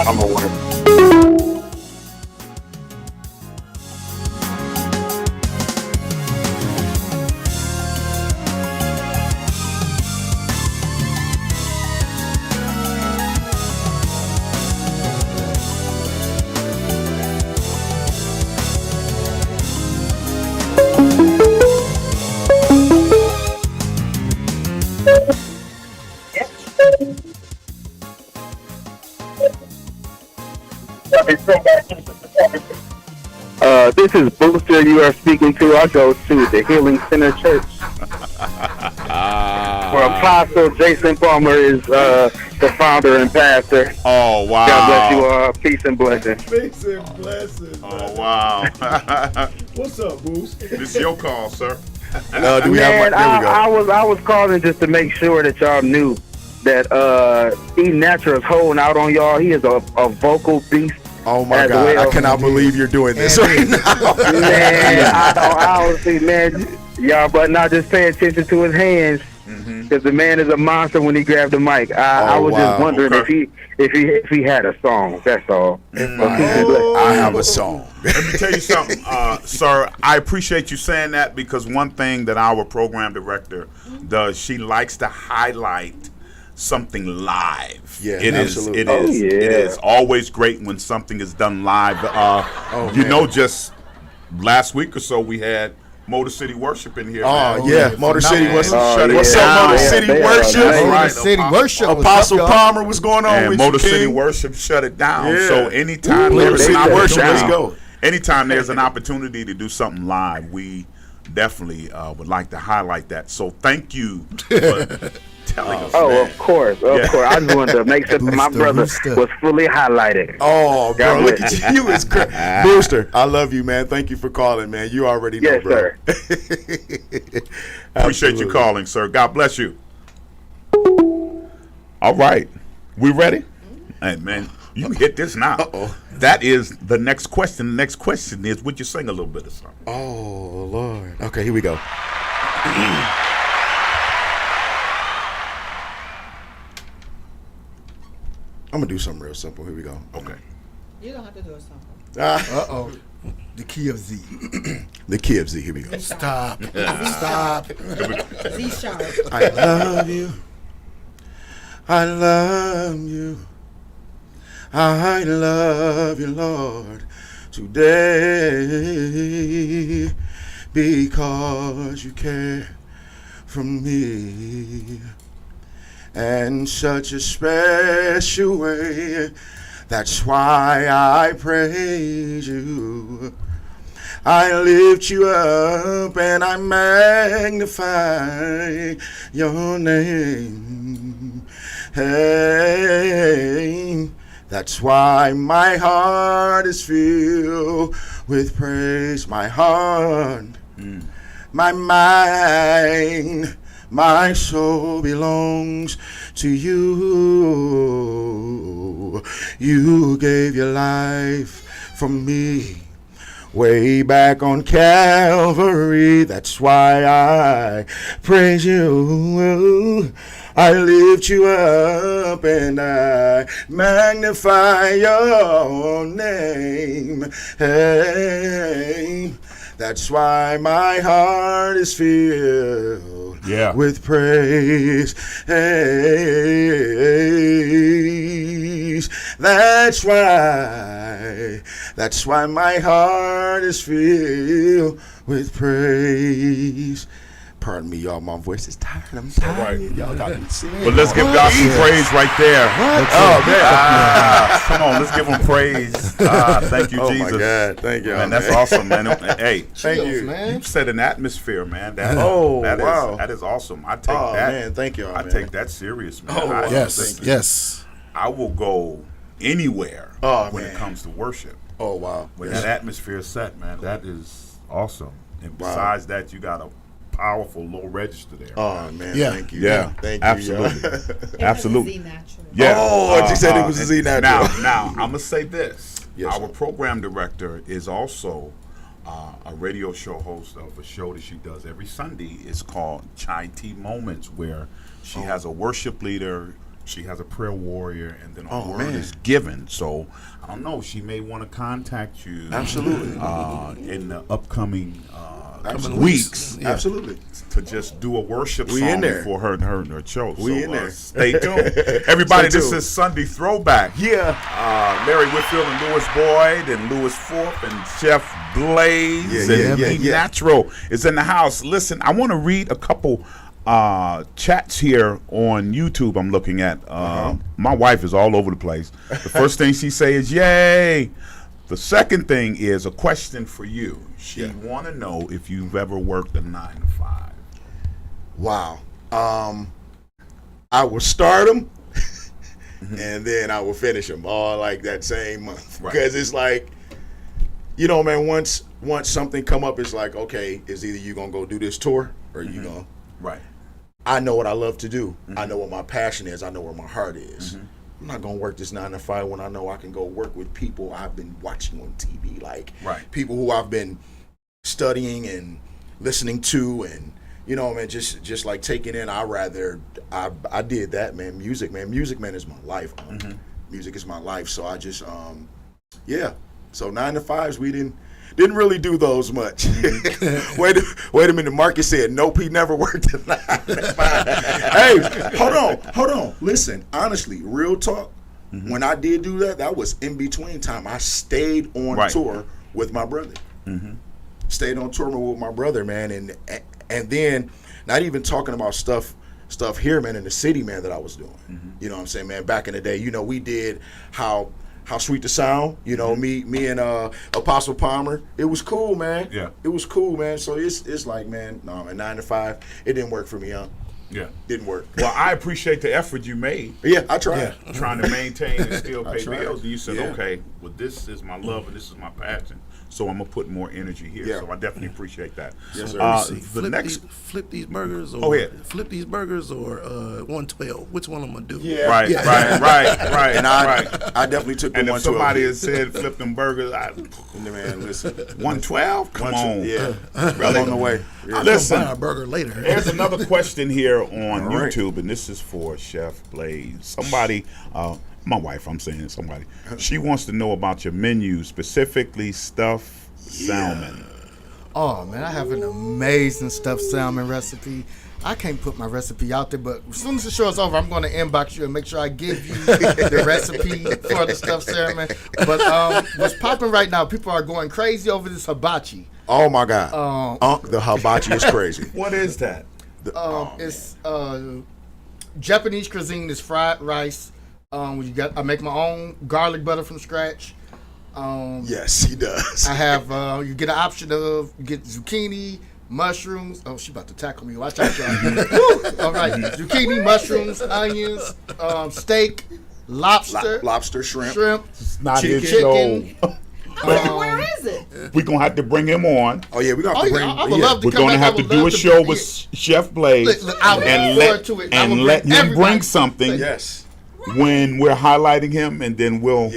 Speaker 1: I'm aware.
Speaker 11: This is Booster you are speaking to. I go to the Healing Center Church. Well, Apostle Jason Palmer is the founder and pastor.
Speaker 1: Oh, wow.
Speaker 11: God bless you all. Peace and blessings.
Speaker 10: Peace and blessings.
Speaker 1: Oh, wow.
Speaker 10: What's up, Boost?
Speaker 1: This is your call, sir.
Speaker 3: Do we have?
Speaker 11: Man,
Speaker 3: There we go.
Speaker 11: I was calling just to make sure that y'all knew that BNatural is holding out on y'all. He is a vocal beast.
Speaker 3: Oh my
Speaker 11: as
Speaker 3: God!
Speaker 11: well.
Speaker 3: I cannot believe you're doing this right now.
Speaker 11: Man, I don't see, man. Y'all, but now just pay attention to his hands, because the man is a monster when he grabbed the mic. I was just wondering if he had a song. That's all.
Speaker 3: I have a song.
Speaker 1: Let me tell you something, sir. I appreciate you saying that, because one thing that our program director does, she likes to highlight something live.
Speaker 3: Yeah,
Speaker 1: it
Speaker 3: absolutely.
Speaker 1: It is always great when something is done live. Just last week or so we had Motor City Worship in here.
Speaker 3: Oh,
Speaker 1: man.
Speaker 3: yeah. Motor City Worship.
Speaker 1: Shut it
Speaker 3: What's
Speaker 1: down.
Speaker 3: up, Motor City Worship?
Speaker 10: Motor City Worship.
Speaker 3: Apostle Palmer, what's going on
Speaker 1: And
Speaker 3: with
Speaker 1: Motor
Speaker 3: you,
Speaker 1: City
Speaker 3: King?
Speaker 1: Worship shut it down.
Speaker 3: Yeah.
Speaker 1: So anytime
Speaker 3: Motor
Speaker 1: there's
Speaker 3: City
Speaker 1: an
Speaker 3: Worship, let's
Speaker 1: opportunity,
Speaker 3: go.
Speaker 1: anytime there's an opportunity to do something live, we definitely would like to highlight that. So thank you for telling us.
Speaker 11: Oh,
Speaker 1: man.
Speaker 11: of course. I just wanted to make sure that my brother was fully highlighted.
Speaker 3: Oh, bro,
Speaker 11: God
Speaker 3: look
Speaker 11: bless.
Speaker 3: at you. It's great. Booster, I love you, man. Thank you for calling, man. You already know,
Speaker 11: Yes,
Speaker 3: bro.
Speaker 11: sir.
Speaker 1: Appreciate you calling, sir. God bless you. All right. We ready? Hey, man, you can hit this now.
Speaker 3: Uh-oh.
Speaker 1: That is the next question. The next question is, would you sing a little bit of something?
Speaker 3: Oh, Lord. Okay, here we go. I'm going to do something real simple. Here we go.
Speaker 1: Okay.
Speaker 12: You don't have to do a song.
Speaker 10: Uh-oh. The key of Z.
Speaker 3: The key of Z. Here we go.
Speaker 10: Stop. Stop.
Speaker 12: Z sharp.
Speaker 3: I love you. I love you. I love you, Lord, today, because you care for me in such a special way. That's why I praise you. I lift you up and I magnify your name. Hey, that's why my heart is filled with praise. My heart, my mind, my soul belongs to you. You gave your life for me way back on Calvary. That's why I praise you. I lift you up and I magnify your name. Hey, that's why my heart is filled with praise. Hey, that's why my heart is filled with praise. Pardon me, y'all. My voice is tired. I'm tired.
Speaker 1: Right.
Speaker 3: Y'all got me singing.
Speaker 1: But let's give God some praise right there.
Speaker 3: Oh, man.
Speaker 1: Come on, let's give him praise. Thank you,
Speaker 3: Oh,
Speaker 1: Jesus.
Speaker 3: my God. Thank you,
Speaker 1: man. That's awesome, man. Hey,
Speaker 3: thank you.
Speaker 1: You set an atmosphere, man. That is awesome. I take that.
Speaker 3: Man, thank you.
Speaker 1: I take that serious, man.
Speaker 3: Oh, wow.
Speaker 2: Yes.
Speaker 1: I will go anywhere when it comes to worship.
Speaker 3: Oh, wow.
Speaker 1: When that atmosphere is set, man, that is awesome. And besides that, you got a powerful low register there.
Speaker 3: Oh, man.
Speaker 2: Yeah.
Speaker 3: Thank you.
Speaker 1: Yeah.
Speaker 3: Thank you.
Speaker 1: Absolutely. Absolutely.
Speaker 12: Z-Natural.
Speaker 1: Yeah.
Speaker 3: Oh, she said it was a Z-Natural.
Speaker 1: Now, I'm going to say this.
Speaker 3: Yes,
Speaker 1: Our
Speaker 3: sir.
Speaker 1: program director is also a radio show host of a show that she does every Sunday. It's called Chai Tea Moments, where she has a worship leader, she has a prayer warrior, and then a word is given. So, I don't know, she may want to contact you.
Speaker 3: Absolutely.
Speaker 1: In the upcoming
Speaker 3: weeks.
Speaker 2: Yeah.
Speaker 3: Absolutely.
Speaker 1: to just do a worship
Speaker 3: We
Speaker 1: song
Speaker 3: in there.
Speaker 1: before her show.
Speaker 3: We
Speaker 1: so,
Speaker 3: in there.
Speaker 1: Stay tuned. Everybody,
Speaker 3: Stay
Speaker 1: this
Speaker 3: tuned.
Speaker 1: is Sunday Throwback.
Speaker 3: Yeah.
Speaker 1: Larry Whitfield and Louis Boyd and Louis Forth and Chef Blaze and BNatural is in the house. Listen, I want to read a couple chats here on YouTube I'm looking at. My wife is all over the place. The first thing she say is, yay. The second thing is a question for you. She want to know if you've ever worked a 9 to 5.
Speaker 3: Wow. I will start them, and then I will finish them all like that same month. Because it's like, you know, man, once something come up, it's like, okay, is either you gonna go do this tour or you gonna.
Speaker 1: Right.
Speaker 3: I know what I love to do. I know what my passion is. I know where my heart is. I'm not gonna work this 9 to 5 when I know I can go work with people I've been watching on TV, like people who I've been studying and listening to, and you know, man, just like taking in. I did that, man. Music, man, is my life. Music is my life. So I just, So 9 to 5s, we didn't really do those much. Wait a minute. Marcus said nope, he never worked a 9 to 5. Hey, hold on. Listen, honestly, real talk. When I did do that, that was in between time. I stayed on tour with my brother. Stayed on tour with my brother, man, and then not even talking about stuff here, man, in the city, man, that I was doing. You know what I'm saying, man? Back in the day, you know, we did How Sweet the Sound, you know, me and Apostle Palmer. It was cool, man. Yeah. It was cool, man. So it's like, man, no, man, 9 to 5, it didn't work for me, huh?
Speaker 1: Yeah.
Speaker 3: Didn't work.
Speaker 1: Well, I appreciate the effort you made.
Speaker 3: Yeah, I tried.
Speaker 1: Trying to maintain and still pay
Speaker 3: tried.
Speaker 1: bills. And you said, okay, well, this is my love and this is my passion. So I'm going to put more energy here.
Speaker 3: Yeah.
Speaker 1: So I definitely appreciate that.
Speaker 3: Yes, sir.
Speaker 2: Flip these burgers or flip these burgers or 112. Which one I'm gonna do?
Speaker 3: Yeah.
Speaker 1: Right.
Speaker 3: And I definitely took the
Speaker 1: and
Speaker 3: 112.
Speaker 1: if somebody has said flip them burgers,
Speaker 3: man, listen.
Speaker 1: 112? Come on.
Speaker 3: Yeah.
Speaker 1: Really?
Speaker 3: On the way.
Speaker 2: I'll
Speaker 1: Listen,
Speaker 2: buy a burger later.
Speaker 1: There's another question here on YouTube, and this is for Chef Blaze. Somebody, my wife, I'm saying somebody, she wants to know about your menu, specifically stuffed salmon.
Speaker 10: Oh man, I have an amazing stuffed salmon recipe. I can't put my recipe out there, but as soon as the show is over, I'm going to inbox you and make sure I give you the recipe for the stuffed salmon. But what's popping right now, people are going crazy over this hibachi.
Speaker 3: Oh my God. The hibachi is crazy.
Speaker 1: What is that?
Speaker 10: It's Japanese cuisine. Is fried rice. I make my own garlic butter from scratch.
Speaker 3: Yes, he does.
Speaker 10: I have you get an option of you get zucchini, mushrooms. Oh, she about to tackle me. Watch out, y'all. All right, zucchini, mushrooms, onions, steak, lobster,
Speaker 3: shrimp.
Speaker 1: Not his
Speaker 10: chicken.
Speaker 12: Where is it?
Speaker 1: We're going to have to bring him on.
Speaker 3: Oh, yeah, we're going to have to bring him on.
Speaker 1: We're going to have to do a show with Chef Blaze and let him bring something.
Speaker 3: Yes.
Speaker 1: When we're highlighting him, and then we'll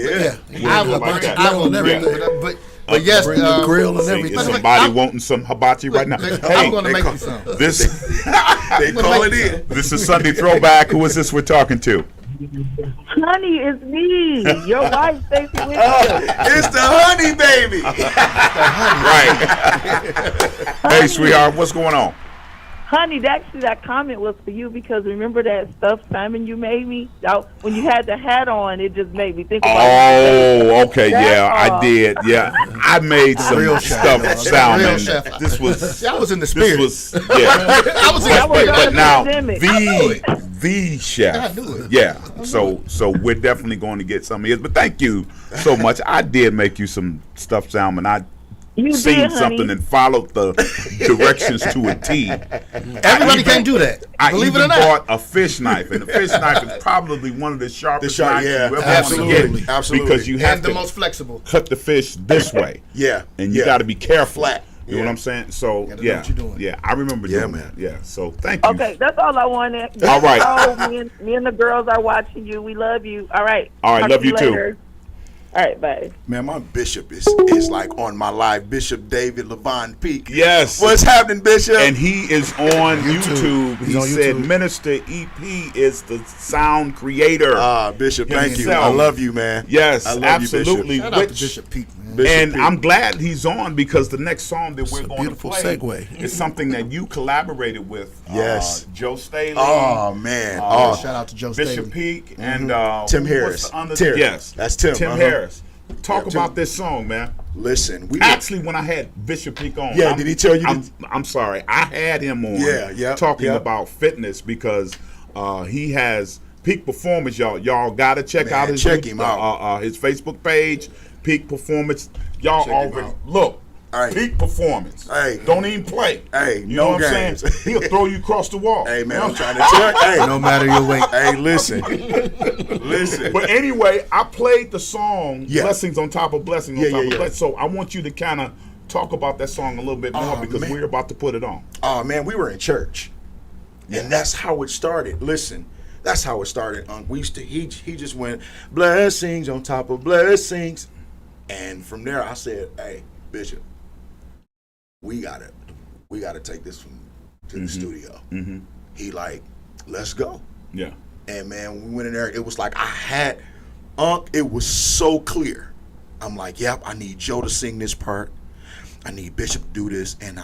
Speaker 10: I will bring it. But yes,
Speaker 2: bring the grill and everything.
Speaker 1: Is somebody wanting some hibachi right now?
Speaker 10: I'm going to make you some.
Speaker 3: They call it in.
Speaker 1: This is Sunday Throwback. Who is this we're talking to?
Speaker 13: Honey, it's me, your wife, Stacey Whitfield.
Speaker 3: It's the honey baby.
Speaker 1: Right. Hey, sweetheart, what's going on?
Speaker 13: Honey, actually, that comment was for you because remember that stuffed salmon you made me? When you had the hat on, it just made me think about
Speaker 1: Oh, okay, yeah, I did. Yeah, I made some stuffed salmon. This was.
Speaker 10: I was in the spirit.
Speaker 1: This was, yeah.
Speaker 10: I was in the spirit.
Speaker 1: But now, the chef.
Speaker 10: I knew it.
Speaker 1: Yeah, so we're definitely going to get some of his. But thank you so much. I did make you some stuffed salmon. I seen something and followed the directions to a T.
Speaker 10: Everybody can't do that. Believe it or not.
Speaker 1: I even bought a fish knife, and the fish knife is probably one of the sharpest knives you ever want to get.
Speaker 3: Absolutely.
Speaker 1: Because you have
Speaker 10: the most flexible.
Speaker 1: Cut the fish this way.
Speaker 3: Yeah.
Speaker 1: And you got to be careful.
Speaker 3: Flat.
Speaker 1: You know what I'm saying? So,
Speaker 10: know what you're doing.
Speaker 1: Yeah, I remember doing that. Yeah, so thank you.
Speaker 13: Okay, that's all I wanted.
Speaker 1: All right.
Speaker 13: Oh, me and the girls are watching you. We love you. All right.
Speaker 1: All right,
Speaker 13: Talk
Speaker 1: love
Speaker 13: to
Speaker 1: you too.
Speaker 13: later. All right, bye.
Speaker 3: Man, my bishop is like on my live. Bishop David Levon Peak.
Speaker 1: Yes.
Speaker 3: What's happening, Bishop?
Speaker 1: And he is on YouTube.
Speaker 2: He's
Speaker 1: He
Speaker 2: on
Speaker 1: said
Speaker 2: YouTube.
Speaker 1: Minister EP is the sound creator.
Speaker 3: Bishop, thank you.
Speaker 1: himself.
Speaker 3: I love you, man.
Speaker 1: Yes,
Speaker 3: I love
Speaker 1: absolutely.
Speaker 3: You,
Speaker 10: Shout out to Bishop Peak, man.
Speaker 1: And I'm glad he's on because the next song that we're going to
Speaker 2: beautiful
Speaker 1: play
Speaker 2: segue.
Speaker 1: is something that you collaborated with.
Speaker 3: Yes.
Speaker 1: Joe Staley.
Speaker 3: Oh, man.
Speaker 10: Shout out to Joe
Speaker 1: Bishop
Speaker 10: Staley.
Speaker 1: Peak and
Speaker 3: Tim
Speaker 1: who
Speaker 3: Harris.
Speaker 1: was the other-
Speaker 3: Tim.
Speaker 1: Yes,
Speaker 3: That's Tim.
Speaker 1: Tim Harris. Talk
Speaker 3: Yeah, Tim.
Speaker 1: about this song, man.
Speaker 3: Listen, we
Speaker 1: Actually, when I had Bishop Peak on,
Speaker 3: Yeah, did he tell you
Speaker 1: I'm sorry, I had him on. Talking about fitness because he has Peak Performance. Y'all gotta check out his
Speaker 3: check him out.
Speaker 1: his Facebook page, Peak Performance. Y'all
Speaker 3: Check him
Speaker 1: already
Speaker 3: out.
Speaker 1: look.
Speaker 3: Hey.
Speaker 1: Peak performance.
Speaker 3: Hey.
Speaker 1: Don't even play.
Speaker 3: Hey,
Speaker 1: you know
Speaker 3: no
Speaker 1: what I'm
Speaker 3: games.
Speaker 1: saying? He'll throw you across the wall.
Speaker 3: Hey, man, I'm trying to tell you. Hey,
Speaker 8: No matter your weight.
Speaker 3: Hey, listen. Listen.
Speaker 1: But anyway, I played the song
Speaker 3: Yeah.
Speaker 1: Blessings on Top of Blessings on
Speaker 3: Yeah,
Speaker 1: Top
Speaker 3: yeah,
Speaker 1: of
Speaker 3: yeah.
Speaker 1: Blessings. So I want you to kind of talk about that song a little bit more because
Speaker 3: man.
Speaker 1: we're about to put it on.
Speaker 3: Oh, man, we were in church. And that's how it started. Listen, that's how it started. We used to, he just went, blessings on top of blessings. And from there, I said, hey, Bishop, we gotta take this to the studio.
Speaker 1: Mm-hmm.
Speaker 3: He like, let's go.
Speaker 1: Yeah.
Speaker 3: And man, when we went in there, it was like it was so clear. I'm like, yep, I need Joe to sing this part. I need Bishop to do this, and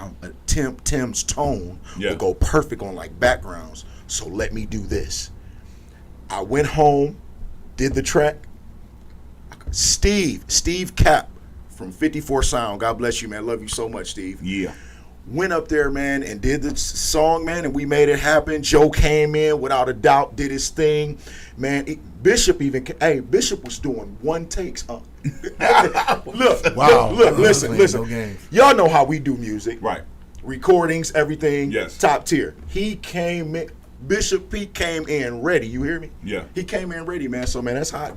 Speaker 3: Tim's tone will go perfect on like backgrounds. So let me do this. I went home, did the track. Steve Cap from 54 Sound. God bless you, man. Love you so much, Steve.
Speaker 1: Yeah.
Speaker 3: Went up there, man, and did the song, man, and we made it happen. Joe came in without a doubt, did his thing, man. Bishop was doing one takes. Look,
Speaker 8: Wow.
Speaker 3: look, listen.
Speaker 8: No games.
Speaker 3: Y'all know how we do music,
Speaker 1: Right.
Speaker 3: recordings, everything,
Speaker 1: Yes.
Speaker 3: top tier. He came in. Bishop Pete came in ready. You hear me?
Speaker 1: Yeah.
Speaker 3: He came in ready, man. So man, that's how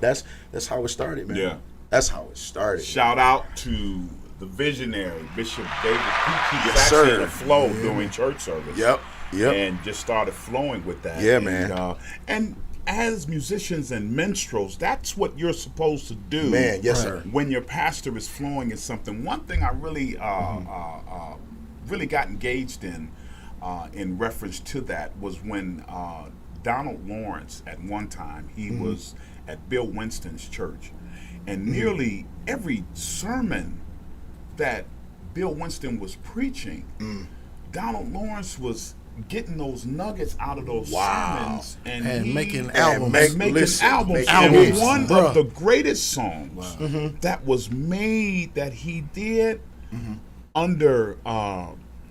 Speaker 3: it started, man.
Speaker 1: Yeah.
Speaker 3: That's how it started.
Speaker 1: Shout out to the visionary, Bishop David Peake. He was
Speaker 3: Yes,
Speaker 1: actually
Speaker 3: sir.
Speaker 1: in a flow during church service.
Speaker 3: Yep.
Speaker 1: And just started flowing with that.
Speaker 3: Yeah,
Speaker 1: and,
Speaker 3: man.
Speaker 1: And as musicians and minstrels, that's what you're supposed to do.
Speaker 3: Man, yes, sir.
Speaker 1: When your pastor is flowing in something. One thing I really, really got engaged in reference to that was when Donald Lawrence, at one time, he was at Bill Winston's church, and nearly every sermon that Bill Winston was preaching, Donald Lawrence was getting those nuggets out of those sermons
Speaker 2: And making
Speaker 1: albums.
Speaker 2: albums.
Speaker 1: And one of the greatest songs that was made that he did under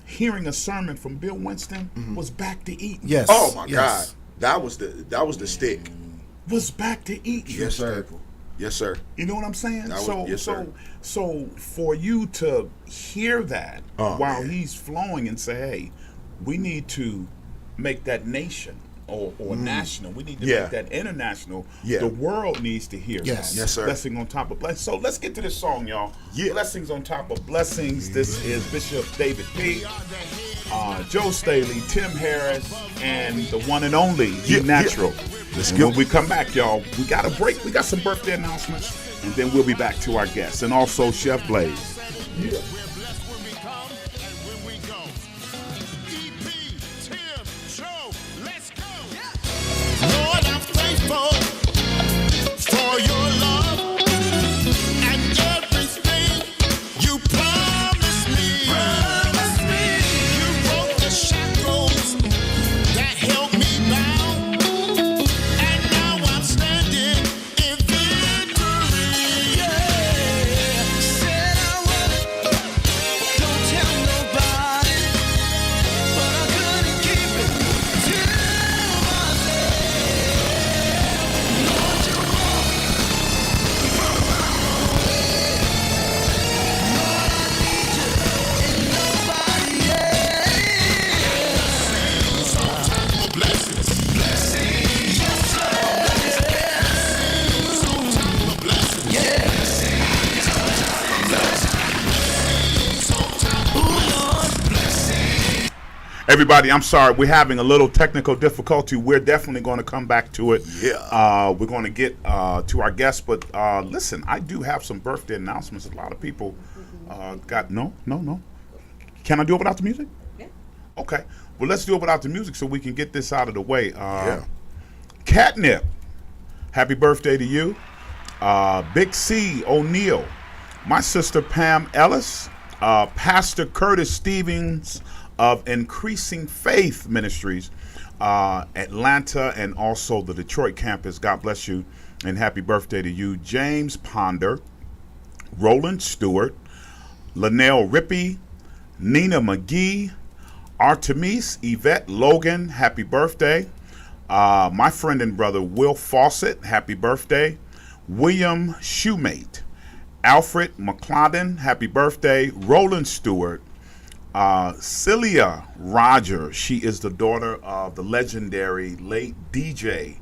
Speaker 1: hearing a sermon from Bill Winston was Back to Eating.
Speaker 2: Yes.
Speaker 3: Oh my
Speaker 2: Yes.
Speaker 3: God, that was the stick.
Speaker 1: Was Back to Eating.
Speaker 3: Yes, sir. Yes, sir.
Speaker 1: You know what I'm saying?
Speaker 3: That was- yes, sir.
Speaker 1: So for you to hear that while he's flowing and say, hey, we need to make that nation or national. We need to make that international.
Speaker 3: Yeah.
Speaker 1: The world needs to hear
Speaker 2: Yes.
Speaker 1: that.
Speaker 3: Yes, sir.
Speaker 1: Blessing on top of blessings. So let's get to this song, y'all.
Speaker 3: Yeah.
Speaker 1: Blessings on top of blessings. This is Bishop David Peake, Joe Staley, Tim Harris, and the one and only BNatural.
Speaker 3: Let's
Speaker 1: And
Speaker 3: go.
Speaker 1: when we come back, y'all, we got a break. We got some birthday announcements, and then we'll be back to our guests and also Chef Blaze. Yeah.
Speaker 4: Lord, I'm thankful for your love and everything you promised me. You broke the shackles that held me bound, and now I'm standing in victory.
Speaker 5: Said I would, don't tell nobody, but I couldn't keep it to myself. Lord, you walk Lord, I need you and nobody else.
Speaker 4: Blessings, blessings, yes, sir. Blessings on top of blessings, yes. Blessings on top of blessings.
Speaker 1: Everybody, I'm sorry. We're having a little technical difficulty. We're definitely going to come back to it.
Speaker 3: Yeah.
Speaker 1: We're going to get to our guests. But listen, I do have some birthday announcements. A lot of people got... No. Can I do it without the music? Yeah. Okay. Well, let's do it without the music so we can get this out of the way. Catnip, happy birthday to you. Big C O'Neill, my sister Pam Ellis, Pastor Curtis Stevens of Increasing Faith Ministries, Atlanta, and also the Detroit campus. God bless you and happy birthday to you. James Ponder, Roland Stewart, Linnell Rippey, Nina McGee, Artemis Yvette Logan, happy birthday. My friend and brother Will Fawcett, happy birthday. William Shoemate, Alfred McClodden, happy birthday. Roland Stewart. Celia Rogers, she is the daughter of the legendary late DJ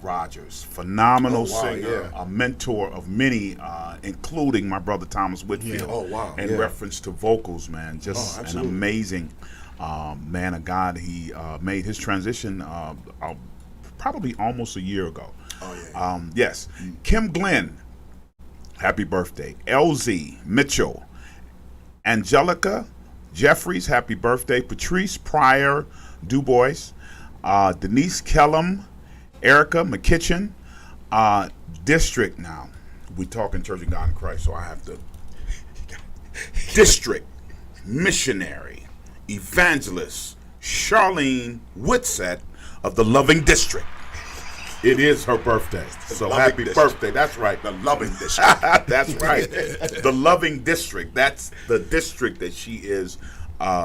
Speaker 1: Rogers, phenomenal singer, a mentor of many, including my brother Thomas Whitfield. In reference to vocals, man, just an amazing man of God. He made his transition probably almost a year ago. Yes, Kim Glenn, happy birthday. LZ Mitchell, Angelica Jeffries, happy birthday. Patrice Pryor Dubois, Denise Kellum, Erica McKitchen, District. Now we talking Church of God in Christ, so I have to. District missionary evangelist Charlene Whitsett of the Loving District. It is her birthday, so happy birthday. That's right, the Loving District. That's right, the Loving District. That's the district that she is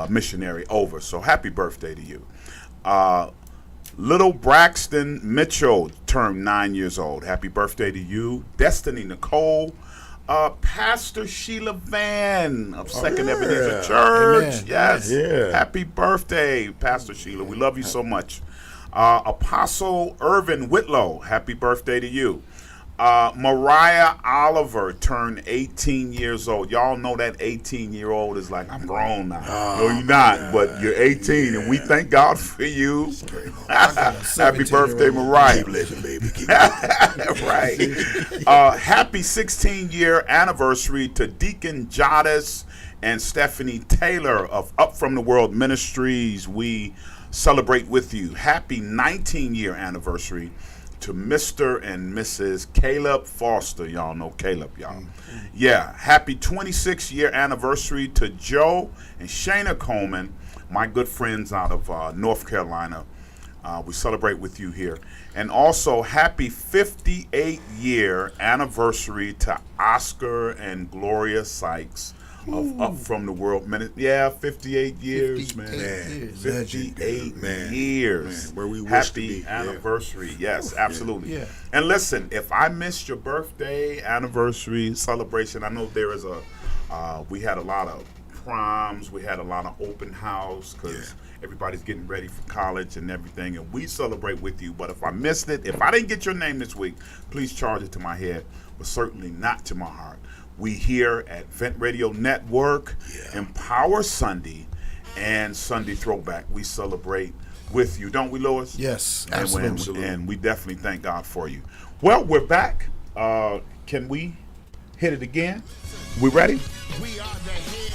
Speaker 1: missionary over. So happy birthday to you. Little Braxton Mitchell turned 9 years old. Happy birthday to you. Destiny Nicole. Pastor Sheila Van of Second Ebenezer Church.
Speaker 2: Amen.
Speaker 1: Yes. Happy birthday, Pastor Sheila. We love you so much. Apostle Irvin Whitlow, happy birthday to you. Mariah Oliver turned 18 years old. Y'all know that 18-year-old is like, I'm grown now. No, you're not, but you're 18, and we thank God for you. Happy birthday, Mariah.
Speaker 3: Keep living, baby. Keep
Speaker 1: Right. Happy 16-year anniversary to Deacon Jadis and Stephanie Taylor of Up From the World Ministries. We celebrate with you. Happy 19-year anniversary to Mr. and Mrs. Caleb Foster. Y'all know Caleb, y'all. Yeah, happy 26-year anniversary to Joe and Shayna Coleman, my good friends out of North Carolina. We celebrate with you here. And also, happy 58-year anniversary to Oscar and Gloria Sykes of Up From the World Ministry. Yeah, 58 years, man. 58 years.
Speaker 3: Man, where we wish
Speaker 1: happy
Speaker 3: to be.
Speaker 1: anniversary. Yes, absolutely.
Speaker 2: Yeah.
Speaker 1: And listen, if I missed your birthday, anniversary, celebration, I know there is we had a lot of proms, we had a lot of open house because everybody's getting ready for college and everything, and we celebrate with you. But if I missed it, if I didn't get your name this week, please charge it to my head, but certainly not to my heart. We here at Vent Radio Network, Empower Sunday, and Sunday Throwback. We celebrate with you, don't we, Lois?
Speaker 2: Yes,
Speaker 1: And
Speaker 2: absolutely.
Speaker 1: and we definitely thank God for you. Well, we're back. Can we hit it again? We ready?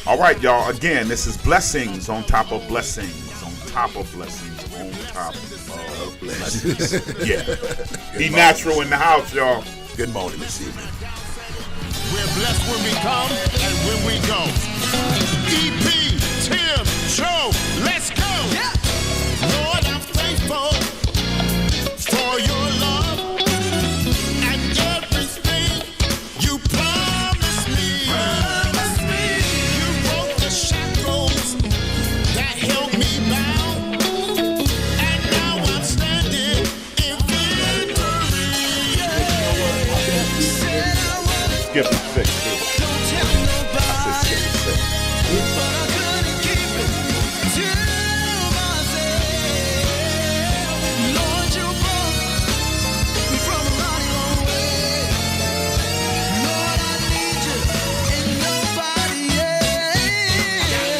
Speaker 1: All right, y'all. Again, this is blessings on top of blessings on top of blessings on top of blessings. Yeah. BNatural in the house, y'all.
Speaker 3: Good morning this evening.
Speaker 4: We're blessed when we come and when we go. EP, Tim, Joe, let's go. Lord, I'm thankful for your love and everything you promised me. You broke the shackles that held me bound, and now I'm standing in victory.
Speaker 1: Skip the six, too.
Speaker 5: Don't tell nobody, but I couldn't keep it to myself. Lord, you brought me from a mighty long way. Lord, I need you and nobody else.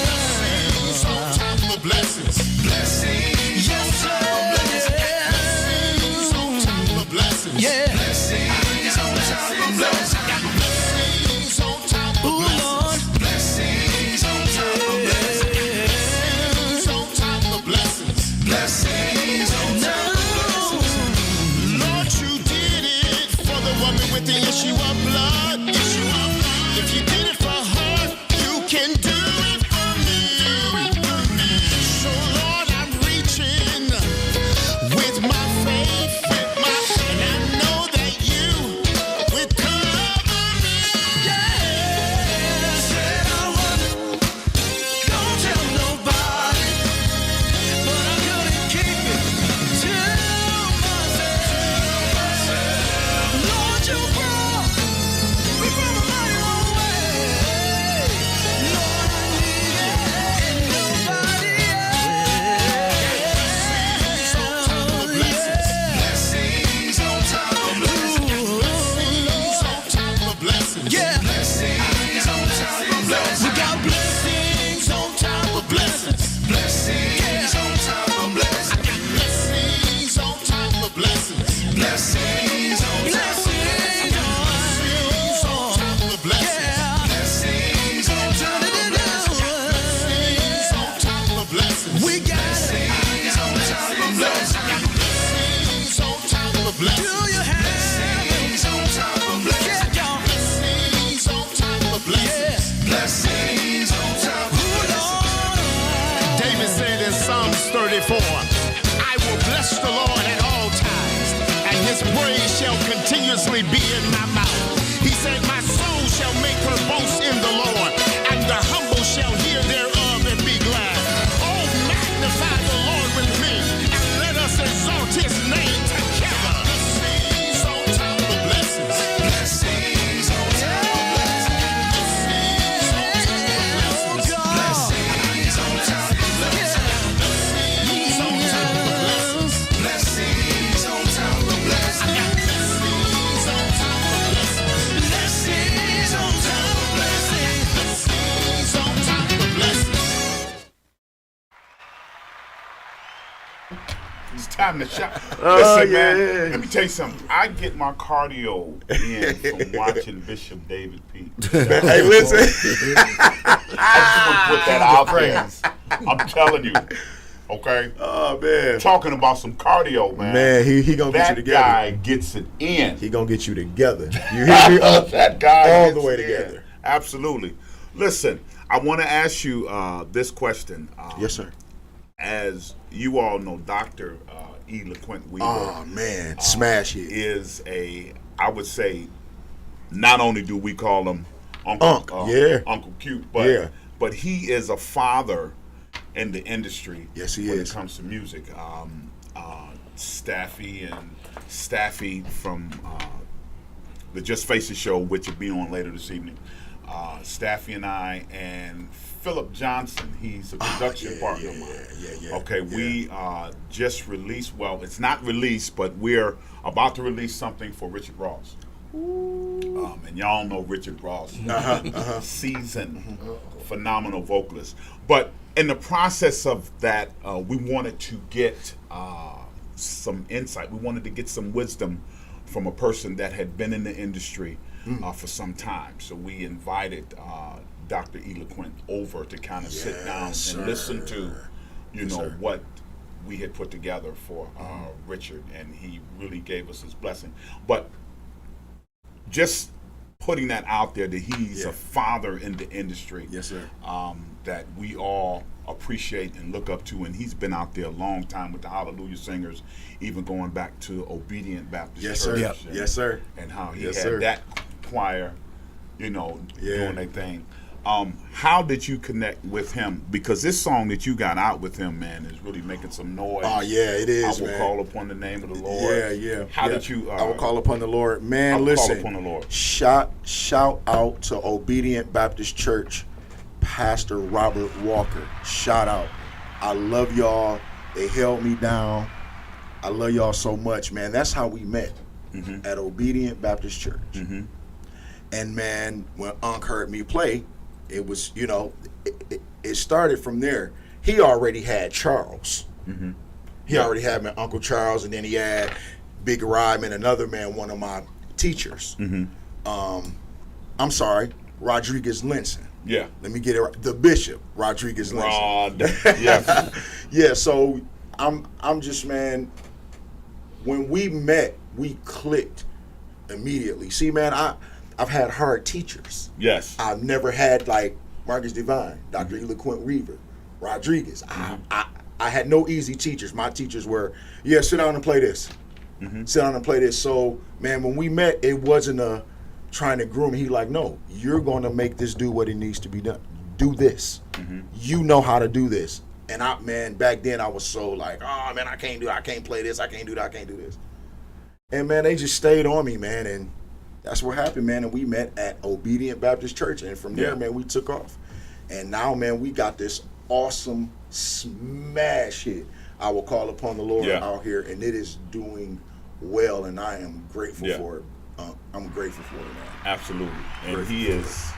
Speaker 4: Blessings on top of blessings. Blessings
Speaker 5: Yes, sir.
Speaker 4: Blessings on top of blessings.
Speaker 5: Yeah.
Speaker 4: Blessings on top of blessings. Blessings on top of
Speaker 5: Ooh, Lord.
Speaker 4: blessings. Blessings on top of blessings. Blessings on top of blessings. Blessings on top of blessings. Lord, you did it for the woman with the issue of blood. If you did it for her, you can do it for me. So Lord, I'm reaching with my faith, and I know that you will cover me.
Speaker 5: Said I wasn't gonna tell nobody, but I couldn't keep it to myself. Lord, you brought
Speaker 4: before. I will bless the Lord at all times, and his praise shall continuously be in my mouth. He said, my soul shall make her boast in the Lord, and the humble shall hear thereof and be glad. Oh, magnify the Lord with me, and let us exalt his name together. Blessings on top of blessings. Blessings on top of blessings. Blessings on top of blessings. Blessings on top of blessings. Blessings on top of blessings. Blessings on top of blessings. I got blessings on top of blessings. Blessings on top of blessings. Blessings on top of blessings.
Speaker 1: It's time to shout. Listen, man, let me tell you something. I get my cardio in from watching Bishop David P.
Speaker 3: Hey, listen.
Speaker 1: I just want to put that out there. I'm telling you. Okay?
Speaker 3: Oh, man.
Speaker 1: Talking about some cardio, man.
Speaker 3: Man, he gonna get you
Speaker 1: That
Speaker 3: together.
Speaker 1: guy gets it in.
Speaker 3: He gonna get you together. You hear me?
Speaker 1: That guy
Speaker 3: all
Speaker 1: gets
Speaker 3: the way
Speaker 1: it in.
Speaker 3: together.
Speaker 1: Absolutely. Listen, I want to ask you this question.
Speaker 3: Yes, sir.
Speaker 1: As you all know, Dr. E. LeQuint Weaver
Speaker 3: Oh man, smash it.
Speaker 1: is I would say, not only do we call him Uncle, Uncle Cute, but he is a father in the industry.
Speaker 3: Yes, he
Speaker 1: when
Speaker 3: is.
Speaker 1: it comes to music. Staffy from the Just Face It show, which will be on later this evening. Staffy and I, and Philip Johnson, he's a production partner of mine. Okay, we just released, well, it's not released, but we're about to release something for Richard Ross. And y'all know Richard Ross, seasoned, phenomenal vocalist. But in the process of that, we wanted to get some insight. We wanted to get some wisdom from a person that had been in the industry for some time. So we invited Dr. E. LeQuint over to kind of sit down and listen to, what we had put together for Richard, and he really gave us his blessing. But just putting that out there, that he's a father in the industry, that we all appreciate and look up to, and he's been out there a long time with the Hallelujah Singers, even going back to Obedient Baptist Church. And how he had that choir, doing their thing. How did you connect with him? Because this song that you got out with him, man, is really making some noise.
Speaker 3: Oh yeah, it is.
Speaker 1: I will call upon the name of the Lord. How did you?
Speaker 3: I will call upon the Lord. Man,
Speaker 1: I will
Speaker 3: listen.
Speaker 1: call upon the Lord.
Speaker 3: Shout out to Obedient Baptist Church, Pastor Robert Walker. Shout out. I love y'all. They held me down. I love y'all so much, man. That's how we met at Obedient Baptist Church. And man, when Unc heard me play, it was, it started from there. He already had Charles. He already had my Uncle Charles, and then he had Big Ryman, another man, one of my teachers. I'm sorry, Rodriguez Linson.
Speaker 1: Yeah.
Speaker 3: Let me get it right. The Bishop, Rodriguez Linson.
Speaker 1: Yeah.
Speaker 3: So I'm just, man, when we met, we clicked immediately. See, man, I've had hard teachers.
Speaker 1: Yes.
Speaker 3: I've never had like Marcus Divine, Dr. E. LeQuint Weaver, Rodriguez. I had no easy teachers. My teachers were, sit down and play this. Sit down and play this. So, man, when we met, it wasn't a trying to groom. He like, no, you're going to make this do what it needs to be done. Do this. You know how to do this. And back then I was so like, oh man, I can't play this. I can't do that. I can't do this. And man, they just stayed on me, man. And that's what happened, man. And we met at Obedient Baptist Church. And from there, man, we took off. And now, man, we got this awesome smash hit, I Will Call Upon the Lord, out here. And it is doing well. And I am grateful for it. I'm grateful for it, man.
Speaker 1: Absolutely. And he is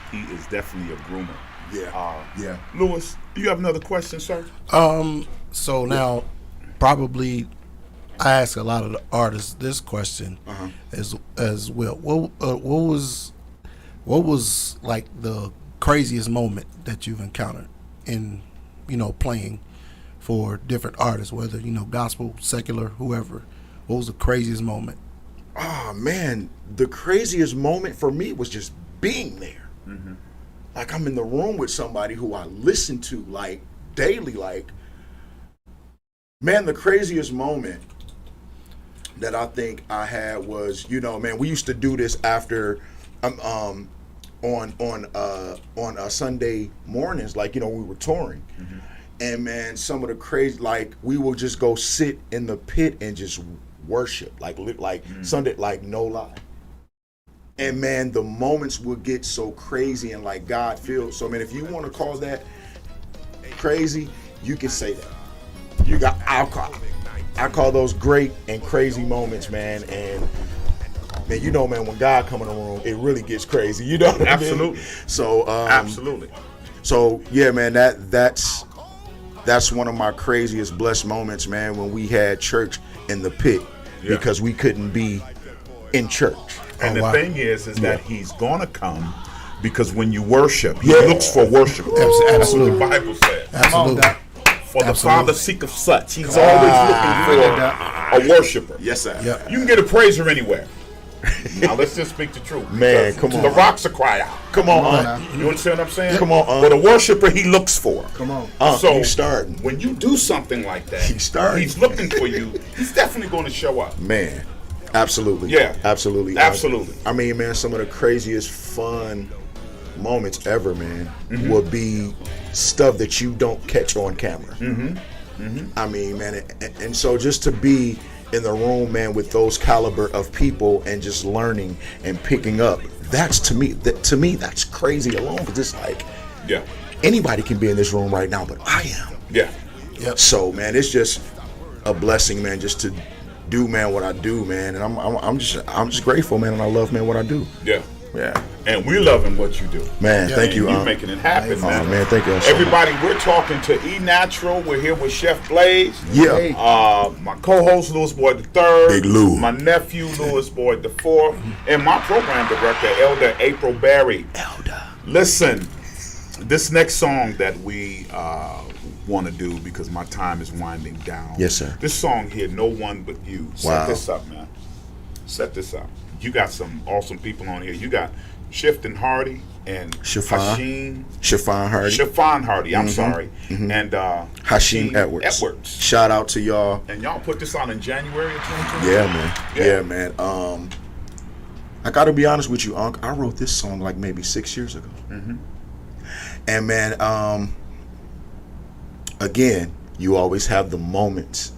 Speaker 1: definitely a groomer.
Speaker 3: Yeah.
Speaker 1: Lewis, do you have another question, sir?
Speaker 2: So now, probably, I ask a lot of the artists this question as well. What was like the craziest moment that you've encountered in, playing for different artists, whether gospel, secular, whoever? What was the craziest moment?
Speaker 3: Oh man, the craziest moment for me was just being there. Like I'm in the room with somebody who I listen to like daily, like Man, the craziest moment that I think I had was, you know, man, we used to do this after on Sunday mornings, like, you know, we were touring. And man, some of the crazy, like, we will just go sit in the pit and just worship, like Sunday, like, no lie. And man, the moments will get so crazy and like God feels. So man, if you want to call that crazy, you can say that. I call those great and crazy moments, man. And man, you know, man, when God come in the room, it really gets crazy. You know what I mean?
Speaker 1: Absolutely.
Speaker 3: So
Speaker 1: Absolutely.
Speaker 3: So yeah, man, that's one of my craziest blessed moments, man, when we had church in the pit because we couldn't be in church.
Speaker 1: And the thing is that he's gonna come because when you worship, he looks for worshipers. That's what the Bible says.
Speaker 2: Absolutely.
Speaker 1: For the Father seeketh such. He's always looking for a worshiper.
Speaker 3: Yes, sir.
Speaker 2: Yep.
Speaker 1: You can get a praiser anywhere. Now let's just speak the truth.
Speaker 3: Man,
Speaker 1: because
Speaker 3: come on.
Speaker 1: The rocks will cry out.
Speaker 3: Come on,
Speaker 1: You understand what I'm saying?
Speaker 3: Come on,
Speaker 1: But a worshiper he looks for.
Speaker 10: Come on.
Speaker 1: So
Speaker 3: you starting.
Speaker 1: when you do something like that,
Speaker 3: He's starting.
Speaker 1: he's looking for you. He's definitely going to show up.
Speaker 3: Man, absolutely.
Speaker 1: Yeah.
Speaker 3: Absolutely.
Speaker 1: Absolutely.
Speaker 3: I mean, man, some of the craziest fun moments ever, man, will be stuff that you don't catch on camera. I mean, man, and so just to be in the room, man, with those caliber of people and just learning and picking up, that's to me, that's crazy alone, because it's like, anybody can be in this room right now, but I am.
Speaker 1: Yeah.
Speaker 2: Yep.
Speaker 3: So, man, it's just a blessing, man, just to do, man, what I do, man, and I'm just grateful, man, and I love, man, what I do.
Speaker 1: Yeah.
Speaker 3: Yeah.
Speaker 1: And we're loving what you do.
Speaker 3: Man, thank you.
Speaker 1: You're making it happen, man.
Speaker 3: Man, thank you.
Speaker 1: Everybody, we're talking to BNatural. We're here with Chef Blaze.
Speaker 3: Yeah.
Speaker 1: My co-host, Louis Boyd the Third.
Speaker 3: Big Lou.
Speaker 1: My nephew, Louis Boyd the Fourth. And my program director, Elder April Barry. Listen, this next song that we want to do, because my time is winding down.
Speaker 3: Yes, sir.
Speaker 1: This song here, No One But You. Set this up, man. Set this up. You got some awesome people on here. You got Shifton Hardy and Hashim Hardy. I'm sorry. And
Speaker 3: Hashim Edwards. Shout out to y'all.
Speaker 1: And y'all put this on in January of 2020?
Speaker 3: Yeah, man. I got to be honest with you, Unc. I wrote this song like maybe 6 years ago. And man, again, you always have the moments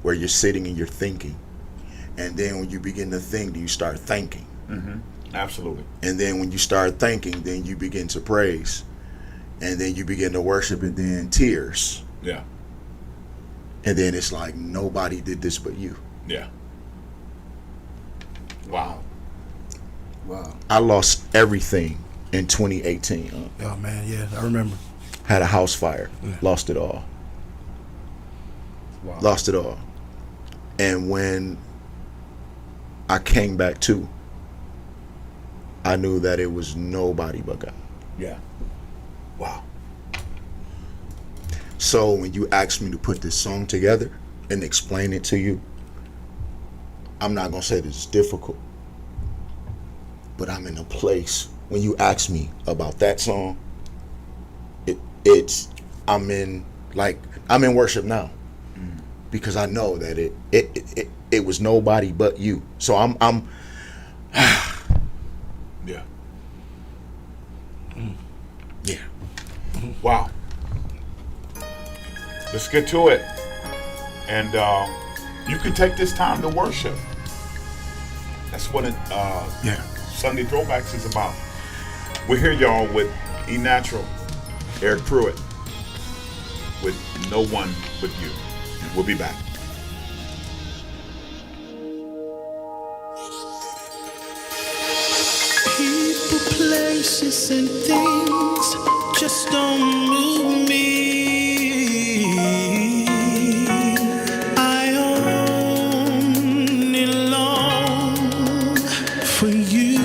Speaker 3: where you're sitting and you're thinking. And then when you begin to think, you start thanking.
Speaker 1: Absolutely.
Speaker 3: And then when you start thanking, then you begin to praise. And then you begin to worship, and then tears.
Speaker 1: Yeah.
Speaker 3: And then it's like, nobody did this but you.
Speaker 1: Yeah. Wow.
Speaker 3: I lost everything in 2018.
Speaker 2: Oh, man, yeah, I remember.
Speaker 3: Had a house fire. Lost it all. Lost it all. And when I came back to, I knew that it was nobody but God.
Speaker 1: Yeah. Wow.
Speaker 3: So when you asked me to put this song together and explain it to you, I'm not going to say that it's difficult, but I'm in a place, when you ask me about that song, I'm in worship now, because I know that it was nobody but you. So I'm
Speaker 1: yeah.
Speaker 3: Yeah.
Speaker 1: Wow. Let's get to it. And you can take this time to worship. That's what Sunday Throwbacks is about. We're here, y'all, with BNatural, Eric Pruitt, with No One But You. We'll be back.
Speaker 5: People, places, and things just don't move me. I only long for you.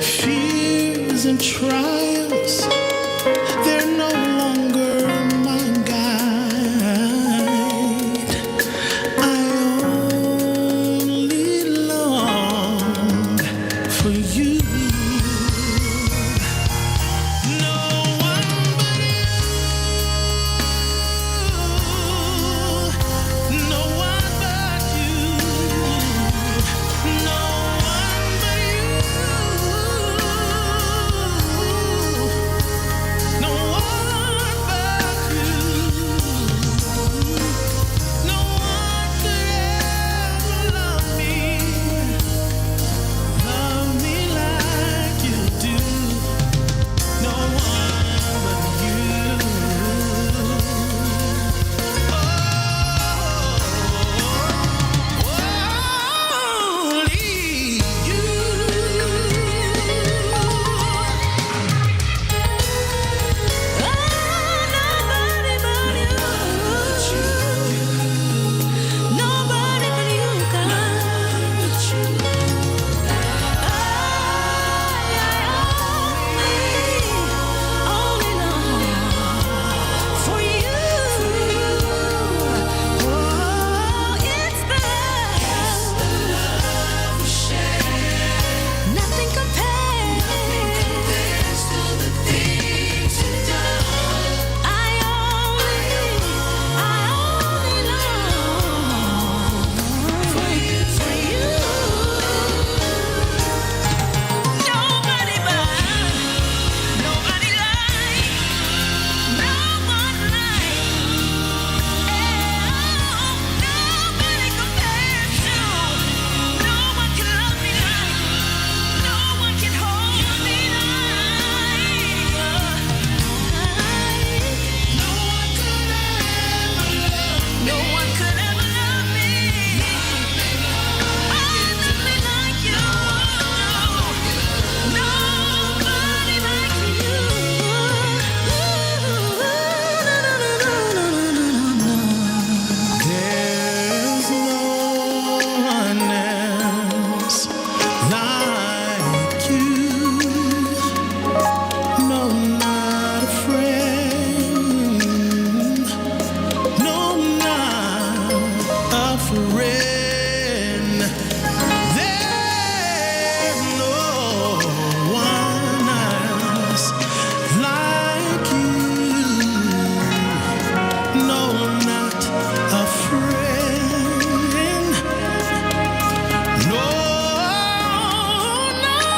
Speaker 5: Fears and trials, they're no longer my guide. I only long for you.
Speaker 6: friend. There's no one else like you. No, not a friend. No, not a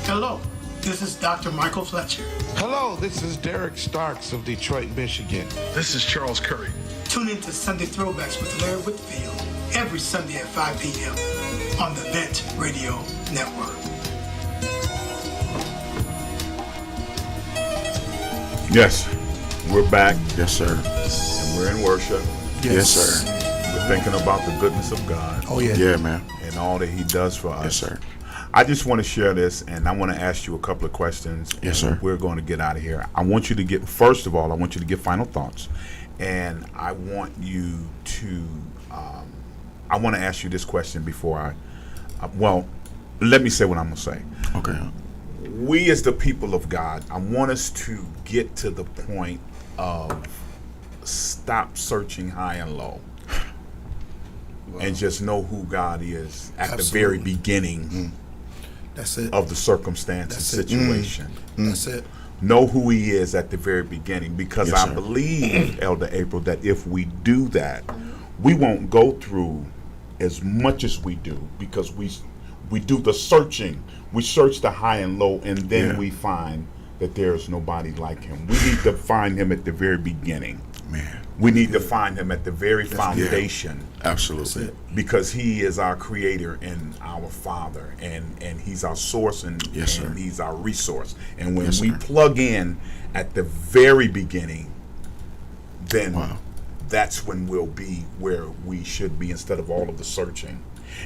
Speaker 14: Hello, this is Dr. Michael Fletcher.
Speaker 15: Hello, this is Derek Starks of Detroit, Michigan.
Speaker 14: This is Charles Curry. Tune in to Sunday Throwbacks with Larry Whitfield every Sunday at 5 p.m. on the Vent Radio Network.
Speaker 1: Yes, we're back.
Speaker 3: Yes, sir.
Speaker 1: And we're in worship.
Speaker 3: Yes, sir.
Speaker 1: We're thinking about the goodness of God.
Speaker 2: Oh yeah.
Speaker 3: Yeah, man.
Speaker 1: And all that He does for us.
Speaker 3: Yes, sir.
Speaker 1: I just want to share this, and I want to ask you a couple of questions.
Speaker 3: Yes,
Speaker 1: and
Speaker 3: sir.
Speaker 1: We're going to get out of here. I want you to get, first of all, I want you to give final thoughts. And I want you to, I want to ask you this question before well, let me say what I'm going to say.
Speaker 3: Okay.
Speaker 1: We as the people of God, I want us to get to the point of stop searching high and low. And just know who God is at the very beginning
Speaker 2: That's it.
Speaker 1: of the circumstance and situation.
Speaker 2: That's it.
Speaker 1: Know who He is at the very beginning, because
Speaker 3: Yes,
Speaker 1: I
Speaker 3: sir.
Speaker 1: believe, Elder April, that if we do that, we won't go through as much as we do, because we do the searching. We search the high and low, and then
Speaker 3: Yeah.
Speaker 1: we find that there is nobody like Him. We need to find Him at the very beginning.
Speaker 3: Man.
Speaker 1: We need to find Him at the very foundation.
Speaker 3: Absolutely.
Speaker 1: Because He is our creator and our Father, and He's our source, and,
Speaker 3: Yes, sir.
Speaker 1: and He's our resource. And when
Speaker 3: Yes,
Speaker 1: we
Speaker 3: sir.
Speaker 1: plug in at the very beginning, then
Speaker 3: Wow.
Speaker 1: that's when we'll be where we should be, instead of all of the searching.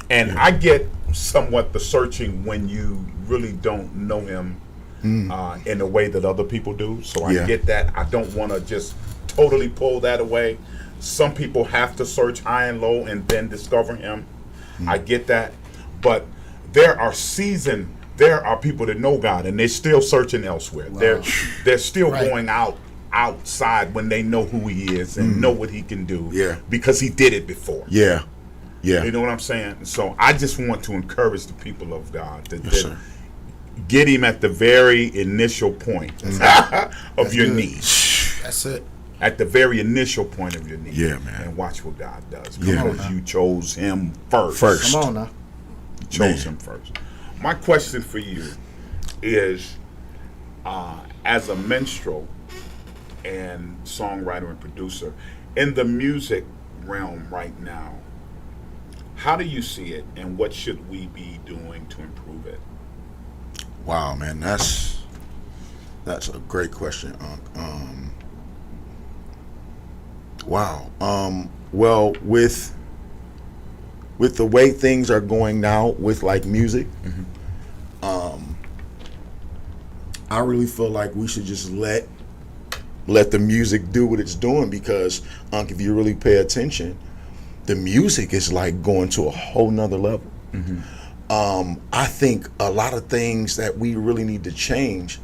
Speaker 1: And I get somewhat the searching when you really don't know Him in a way that other people do. So I
Speaker 3: Yeah.
Speaker 1: get that. I don't want to just totally pull that away. Some people have to search high and low and then discover Him. I get that. But there are people that know God and they're still searching elsewhere. They're still going outside when they know who He is and know what He can do.
Speaker 3: Yeah.
Speaker 1: Because He did it before.
Speaker 3: Yeah. Yeah.
Speaker 1: You know what I'm saying? So I just want to encourage the people of God that,
Speaker 3: Yes, sir.
Speaker 1: get Him at the very initial point of your need.
Speaker 2: That's it.
Speaker 1: At the very initial point of your need.
Speaker 3: Yeah, man.
Speaker 1: And watch what God does.
Speaker 3: Yeah,
Speaker 1: Because
Speaker 3: man.
Speaker 1: you chose Him first.
Speaker 3: First.
Speaker 10: Come on now.
Speaker 1: You chose
Speaker 3: Man.
Speaker 1: Him first. My question for you is, as a minstrel and songwriter and producer, in the music realm right now, how do you see it, and what should we be doing to improve it?
Speaker 3: Wow, man, that's a great question. Wow. Well, with the way things are going now with like music, I really feel like we should just let the music do what it's doing, because if you really pay attention, the music is like going to a whole nother level. I think a lot of things that we really need to change,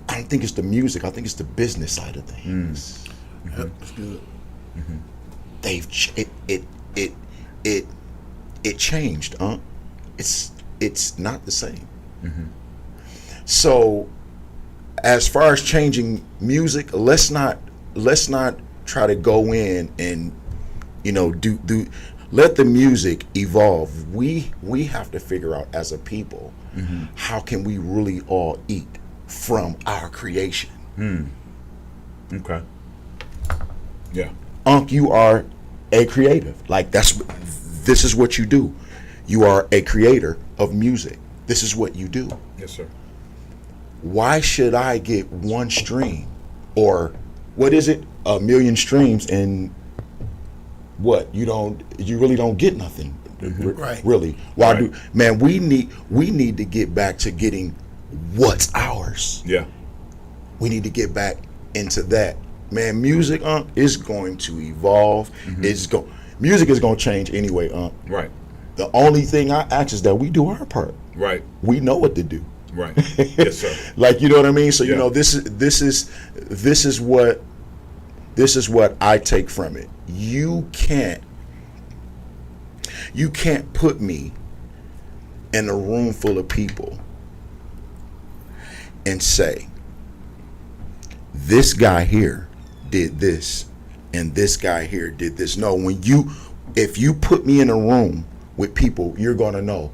Speaker 3: I don't think it's the music, I think it's the business side of things.
Speaker 2: Yep, that's good.
Speaker 3: They've it changed. It's not the same. So as far as changing music, let's not try to go in and do let the music evolve. We have to figure out as a people, how can we really all eat from our creation.
Speaker 1: Okay. Yeah.
Speaker 3: You are a creative. Like this is what you do. You are a creator of music. This is what you do.
Speaker 1: Yes, sir.
Speaker 3: why should I get one stream, or what is it, 1 million streams, and what you really don't get nothing,
Speaker 2: Right.
Speaker 3: Really? Why do man? We need to get back to getting what's ours.
Speaker 1: Yeah.
Speaker 3: We need to get back into that. Man, music is going to evolve. Music is going to change anyway.
Speaker 1: Right.
Speaker 3: The only thing I ask is that we do our part.
Speaker 1: Right.
Speaker 3: We know what to do.
Speaker 1: Right. Yes, sir.
Speaker 3: Like, you know what I mean? So
Speaker 1: Yeah.
Speaker 3: you know, this is what I take from it. You can't put me in a room full of people and say, this guy here did this and this guy here did this. No, if you put me in a room with people, you're gonna know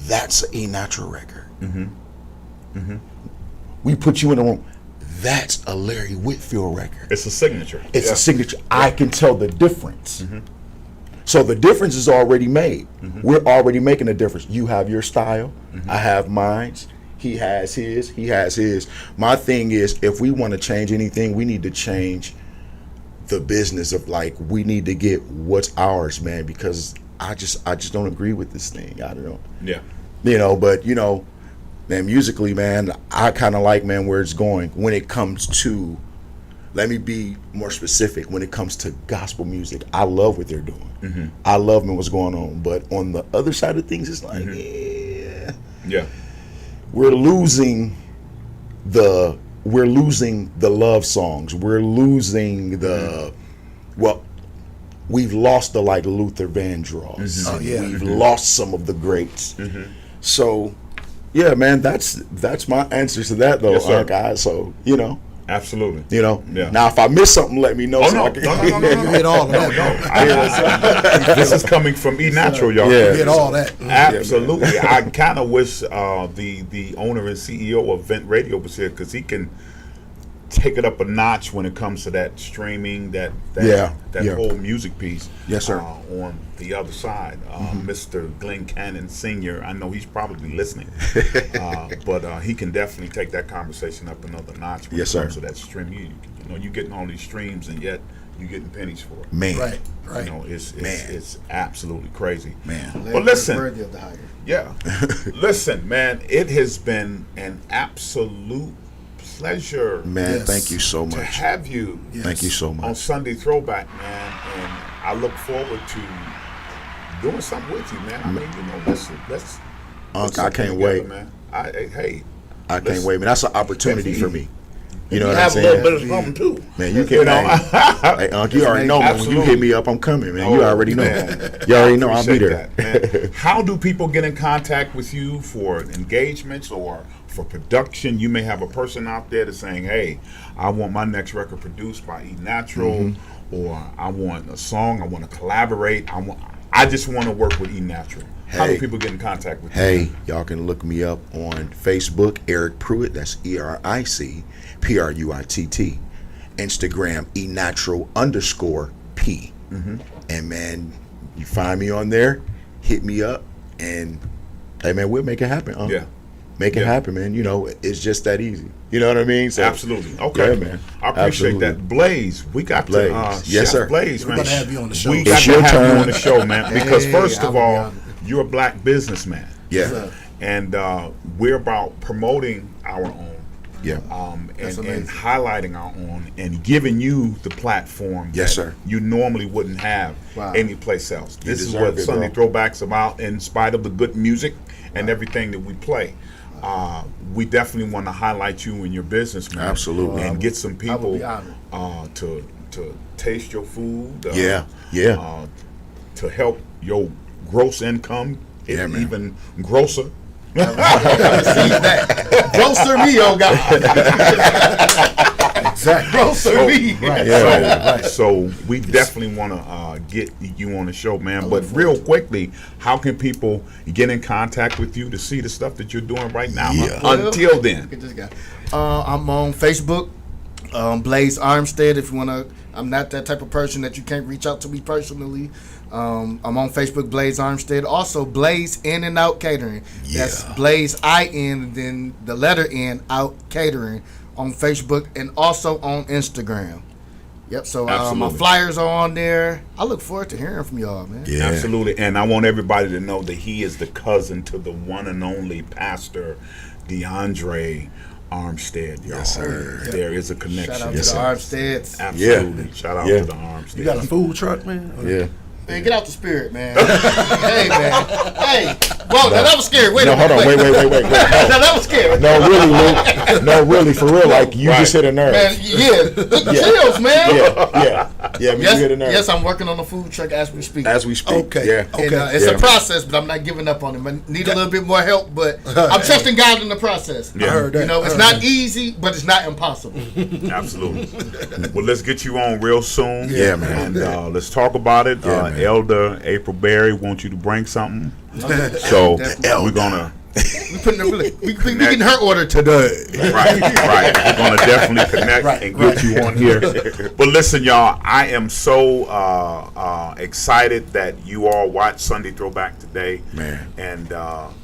Speaker 3: that's a natural record. We put you in a room, that's a Larry Whitfield record.
Speaker 1: It's a signature.
Speaker 3: It's a signature. I can tell the difference. So the difference is already made. We're already making a difference. You have your style. I have mine. He has his. He has his. My thing is, if we want to change anything, we need to change the business of, like, we need to get what's ours, man, because I just don't agree with this thing. I don't know.
Speaker 1: Yeah.
Speaker 3: You know, but you know, man, musically, man, I kind of like, man, where it's going when it comes to, let me be more specific, when it comes to gospel music. I love what they're doing. I love what's going on. But on the other side of things, it's like,
Speaker 1: Yeah.
Speaker 3: we're losing the love songs. We're losing the we've lost the, like, Luther Vandross.
Speaker 2: Oh, yeah.
Speaker 3: We've lost some of the greats. So yeah, man, that's my answer to that, though,
Speaker 1: Yes, sir.
Speaker 3: guys. So you know.
Speaker 1: Absolutely.
Speaker 3: You know,
Speaker 1: Yeah.
Speaker 3: now if I miss something, let me know.
Speaker 1: Oh,
Speaker 3: so
Speaker 1: no.
Speaker 3: I can
Speaker 1: No.
Speaker 2: You hit all of that.
Speaker 1: This is coming from BNatural, y'all.
Speaker 3: Yeah.
Speaker 2: You hit all that.
Speaker 1: Absolutely. I kind of wish the owner and CEO of Vent Radio was here, because he can take it up a notch when it comes to that streaming, that whole music piece.
Speaker 3: Yes, sir.
Speaker 1: On the other side, Mr. Glenn Cannon Sr., I know he's probably listening, but he can definitely take that conversation up another notch when
Speaker 3: Yes,
Speaker 1: it comes
Speaker 3: sir.
Speaker 1: to that stream. You know, you're getting all these streams, and yet you're getting pennies for it.
Speaker 3: Man,
Speaker 2: Right.
Speaker 1: You know, it's absolutely crazy.
Speaker 3: man.
Speaker 1: Well, listen.
Speaker 10: Worthy of the hire.
Speaker 1: Yeah. Listen, man, it has been an absolute pleasure
Speaker 3: Man,
Speaker 2: Yes.
Speaker 3: thank you so
Speaker 1: to
Speaker 3: much.
Speaker 1: have you
Speaker 3: Thank you so
Speaker 1: on
Speaker 3: much.
Speaker 1: Sunday Throwback, man, and I look forward to doing something with you, man. I mean, you know, let's
Speaker 3: Unc,
Speaker 1: put
Speaker 3: I
Speaker 1: something
Speaker 3: can't
Speaker 1: together,
Speaker 3: wait.
Speaker 1: man. Hey,
Speaker 3: I can't
Speaker 1: listen.
Speaker 3: wait, man. That's an opportunity for me. You know what I'm
Speaker 1: have a little
Speaker 3: saying?
Speaker 1: bit of something too.
Speaker 3: Man, you can. Hey, Unc, you already know, man. When you
Speaker 1: Absolutely.
Speaker 3: hit me up, I'm coming, man. You
Speaker 1: Oh,
Speaker 3: already know.
Speaker 1: man.
Speaker 3: You already know I'll be
Speaker 1: Appreciate
Speaker 3: there.
Speaker 1: that, man. How do people get in contact with you for engagements or for production? You may have a person out there that's saying, hey, I want my next record produced by BNatural, or I want a song, I want to collaborate, I just want to work with BNatural. How do
Speaker 3: Hey.
Speaker 1: people get in contact with you?
Speaker 3: Hey, y'all can look me up on Facebook, Eric Pruitt. That's EricPruitt. Instagram, eNatural_P. And man, you find me on there, hit me up, and hey, man, we'll make it happen.
Speaker 1: Yeah.
Speaker 3: Make it
Speaker 1: Yeah.
Speaker 3: happen, man. You know, it's just that easy. You know what I mean? So,
Speaker 1: Absolutely. Okay.
Speaker 3: Yeah, man.
Speaker 1: I appreciate
Speaker 3: Absolutely.
Speaker 1: that. Blaze, we got
Speaker 3: Blaze.
Speaker 1: to
Speaker 3: Yes,
Speaker 1: Chef
Speaker 3: sir.
Speaker 1: Blaze,
Speaker 2: We're
Speaker 1: man.
Speaker 2: gonna have you on the show.
Speaker 1: We
Speaker 2: It's
Speaker 1: got to
Speaker 3: your
Speaker 1: have you
Speaker 3: turn.
Speaker 1: on the show, man. Because
Speaker 10: Hey,
Speaker 1: first
Speaker 10: I
Speaker 1: of
Speaker 10: will be
Speaker 1: all,
Speaker 10: honored.
Speaker 1: you're a black businessman.
Speaker 3: Yeah.
Speaker 1: And we're about promoting our own.
Speaker 3: Yeah.
Speaker 1: And highlighting our own and giving you the platform
Speaker 3: Yes,
Speaker 1: that
Speaker 3: sir.
Speaker 1: you normally wouldn't have
Speaker 10: Wow.
Speaker 1: anyplace else. This is
Speaker 3: deserve
Speaker 1: what
Speaker 3: it,
Speaker 1: Sunday
Speaker 3: bro.
Speaker 1: Throwbacks about, in spite of the good music and everything that we play. We definitely want to highlight you in your business, man.
Speaker 3: Absolutely.
Speaker 1: And get some
Speaker 10: I will be
Speaker 1: people
Speaker 10: honored.
Speaker 1: to taste your food.
Speaker 3: Yeah.
Speaker 1: To help your gross income
Speaker 3: Yeah, man.
Speaker 1: even grosser.
Speaker 10: Grocer me, oh God.
Speaker 2: Exactly.
Speaker 10: Grocer me.
Speaker 2: Right.
Speaker 1: So we definitely want to get you on the show, man. But real quickly, how can people get in contact with you to see the stuff that you're doing right now?
Speaker 3: Yeah.
Speaker 1: Until
Speaker 10: Look
Speaker 1: then,
Speaker 10: at this guy. I'm on Facebook, Blaze Armstead. If you want to I'm not that type of person that you can't reach out to me personally. I'm on Facebook, Blaze Armstead. Also, Blaze In and Out Catering.
Speaker 3: Yeah.
Speaker 10: That's Blaze IN, then the letter N, Out Catering on Facebook and also on Instagram. Yep, so my
Speaker 1: Absolutely.
Speaker 10: flyers are on there. I look forward to hearing from y'all, man.
Speaker 3: Yeah.
Speaker 1: Absolutely. And I want everybody to know that he is the cousin to the one and only Pastor DeAndre Armstead, y'all.
Speaker 3: Yes, sir.
Speaker 1: There is a connection.
Speaker 10: Shout out
Speaker 3: Yes,
Speaker 10: to
Speaker 3: sir.
Speaker 10: the Armsteads.
Speaker 1: Absolutely. Shout out
Speaker 3: Yeah.
Speaker 1: to the Armstead.
Speaker 2: You got a food truck, man?
Speaker 3: Yeah.
Speaker 10: Man, get out the spirit, man. Hey, man. Hey. Whoa, now that was scary. Wait a
Speaker 3: No,
Speaker 10: minute.
Speaker 3: hold on. Wait.
Speaker 10: Now
Speaker 3: No.
Speaker 10: that was scary.
Speaker 3: No, really, Luke. No, really, for real. Like, you just hit a nerve.
Speaker 10: Man, yeah. Chills, man.
Speaker 3: Yeah, me
Speaker 10: Yes,
Speaker 3: hit a nerve.
Speaker 10: yes, I'm working on the food truck as we speak.
Speaker 3: As we speak.
Speaker 2: Okay.
Speaker 3: Yeah.
Speaker 10: And, it's
Speaker 3: Yeah.
Speaker 10: a process, but I'm not giving up on it. I need a little bit more help, but I'm trusting God in the process.
Speaker 1: Yeah.
Speaker 2: I heard that.
Speaker 10: You know, it's
Speaker 2: I
Speaker 10: not
Speaker 2: heard
Speaker 10: easy, but it's not impossible.
Speaker 1: Absolutely. Well, let's get you on real soon.
Speaker 3: Yeah, man.
Speaker 1: And let's talk about it.
Speaker 3: Yeah, man.
Speaker 1: Elder April Berry wants you to bring something. So we're gonna
Speaker 10: We getting her order today.
Speaker 1: right. We're gonna definitely connect and get you on here. But listen, y'all, I am so excited that you all watched Sunday Throwback today,
Speaker 3: Man.
Speaker 1: And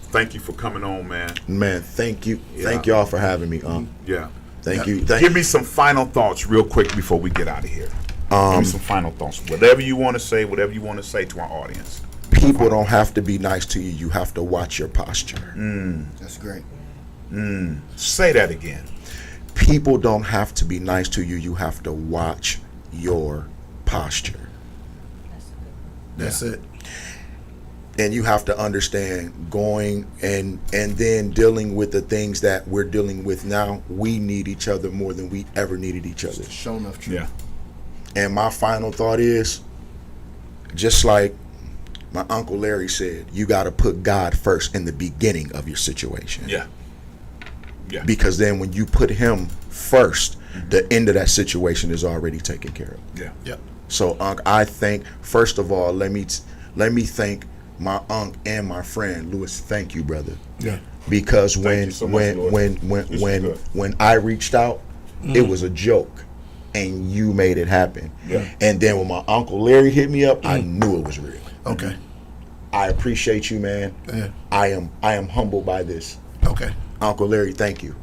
Speaker 1: thank you for coming on, man.
Speaker 3: Man, thank you.
Speaker 1: Yeah.
Speaker 3: Thank y'all for having me.
Speaker 1: Yeah.
Speaker 3: Thank you.
Speaker 1: Give me some final thoughts real quick before we get out of here. Give me some final thoughts. Whatever you want to say to our audience.
Speaker 3: People don't have to be nice to you. You have to watch your posture.
Speaker 10: That's great.
Speaker 1: Say that again.
Speaker 3: People don't have to be nice to you. You have to watch your posture.
Speaker 2: That's it.
Speaker 3: And you have to understand going and then dealing with the things that we're dealing with now. We need each other more than we ever needed each other.
Speaker 10: Show enough truth.
Speaker 1: Yeah.
Speaker 3: And my final thought is, just like my Uncle Larry said, you got to put God first in the beginning of your situation.
Speaker 1: Yeah. Yeah.
Speaker 3: Because then when you put him first, the end of that situation is already taken care of.
Speaker 1: Yeah.
Speaker 2: Yep.
Speaker 3: So, Unc, I think, first of all, let me thank my Unc and my friend Lewis. Thank you, brother.
Speaker 2: Yeah.
Speaker 3: Because
Speaker 1: Thank
Speaker 3: when
Speaker 1: you so much, Lewis. This is good.
Speaker 3: when I reached out, it was a joke, and you made it happen.
Speaker 1: Yeah.
Speaker 3: And then when my Uncle Larry hit me up, I knew it was real.
Speaker 2: Okay.
Speaker 3: I appreciate you, man.
Speaker 2: Yeah.
Speaker 3: I am humbled by this.
Speaker 2: Okay.
Speaker 3: Uncle Larry, thank you.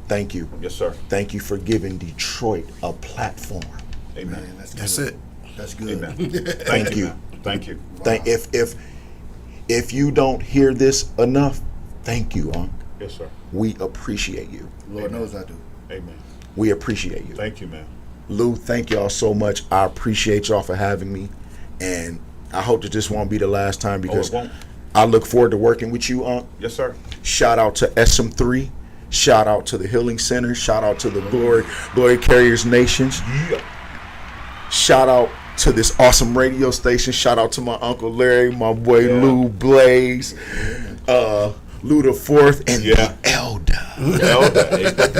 Speaker 3: Thank you.
Speaker 1: Yes, sir.
Speaker 3: Thank you for giving Detroit a platform.
Speaker 1: Amen.
Speaker 10: Man,
Speaker 2: That's it.
Speaker 10: That's good.
Speaker 1: Amen.
Speaker 3: Thank you.
Speaker 1: Man. Thank you.
Speaker 3: If you don't hear this enough, thank you, Unc.
Speaker 1: Yes, sir.
Speaker 3: We appreciate you.
Speaker 10: Lord knows I do.
Speaker 1: Amen.
Speaker 3: We appreciate you.
Speaker 1: Thank you, man.
Speaker 3: Lou, thank y'all so much. I appreciate y'all for having me, and I hope that this won't be the last time because
Speaker 1: it won't.
Speaker 3: I look forward to working with you, Unc.
Speaker 1: Yes, sir.
Speaker 3: Shout out to SM3. Shout out to the Healing Center. Shout out to the Glory Carriers Nations.
Speaker 1: Yeah.
Speaker 3: Shout out to this awesome radio station. Shout out to my Uncle Larry, my boy Lou Blaze, Lou the Fourth, and the Elder.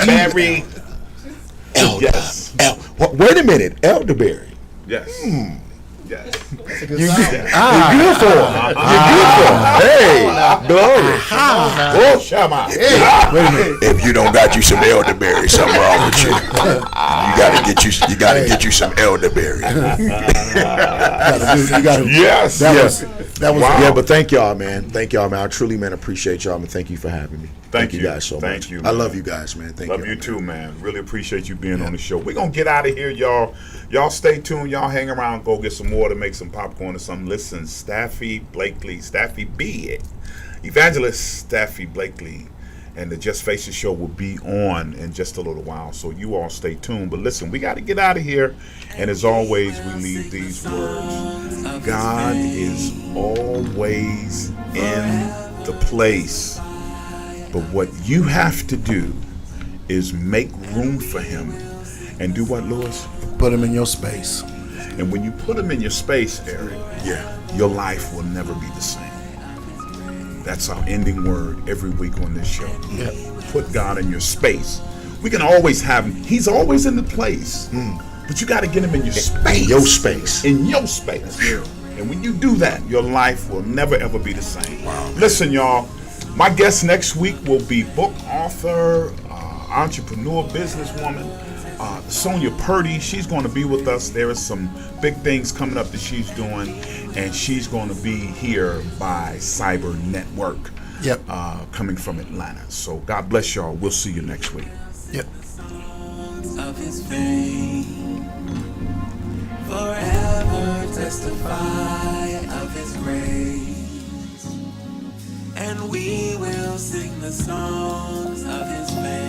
Speaker 1: Mary.
Speaker 3: Elder.
Speaker 1: Yes.
Speaker 3: Wait a minute, Elderberry.
Speaker 1: Yes. Yes.
Speaker 3: You're good for him. You're good for him. Hey, glory. Oh, Shama. Hey, wait a minute. If you don't got you some elderberry, something wrong with you. You gotta get you some elderberry.
Speaker 1: Yes.
Speaker 2: That was
Speaker 3: Yeah, but thank y'all, man. Thank y'all, man. I truly, man, appreciate y'all, and thank you for having me.
Speaker 1: Thank you.
Speaker 3: guys so
Speaker 1: Thank
Speaker 3: much.
Speaker 1: you,
Speaker 3: I
Speaker 1: man.
Speaker 3: love you guys, man. Thank
Speaker 1: Love
Speaker 3: you.
Speaker 1: you too, man. Really appreciate you being on the show. We're going to get out of here, y'all. Y'all stay tuned. Y'all hang around. Go get some water, make some popcorn or something. Listen, Staffy B. Evangelist Staffy Blakely and the Just Faces show will be on in just a little while. So you all stay tuned. But listen, we got to get out of here. And as always, we leave these words. God is always in the place. But what you have to do is make room for him. And do what, Lewis?
Speaker 2: Put him in your space.
Speaker 1: And when you put him in your space, Eric, your life will never be the same. That's our ending word every week on this show.
Speaker 2: Yeah.
Speaker 1: Put God in your space. We can always have him. He's always in the place. But you got to get him in your space.
Speaker 3: Your space.
Speaker 1: In your space. And when you do that, your life will never, ever be the same. Wow. Listen, y'all. My guest next week will be book author entrepreneur, businesswoman. Sonia Purdy, she's going to be with us. There is some big things coming up that she's doing, and she's going to be here by Cyber Network.
Speaker 2: Yep.
Speaker 1: Coming from Atlanta. So God bless y'all. We'll see you next week.
Speaker 2: Yep.
Speaker 5: Of his fame, forever testify of his grace, and we will sing the songs of his fame.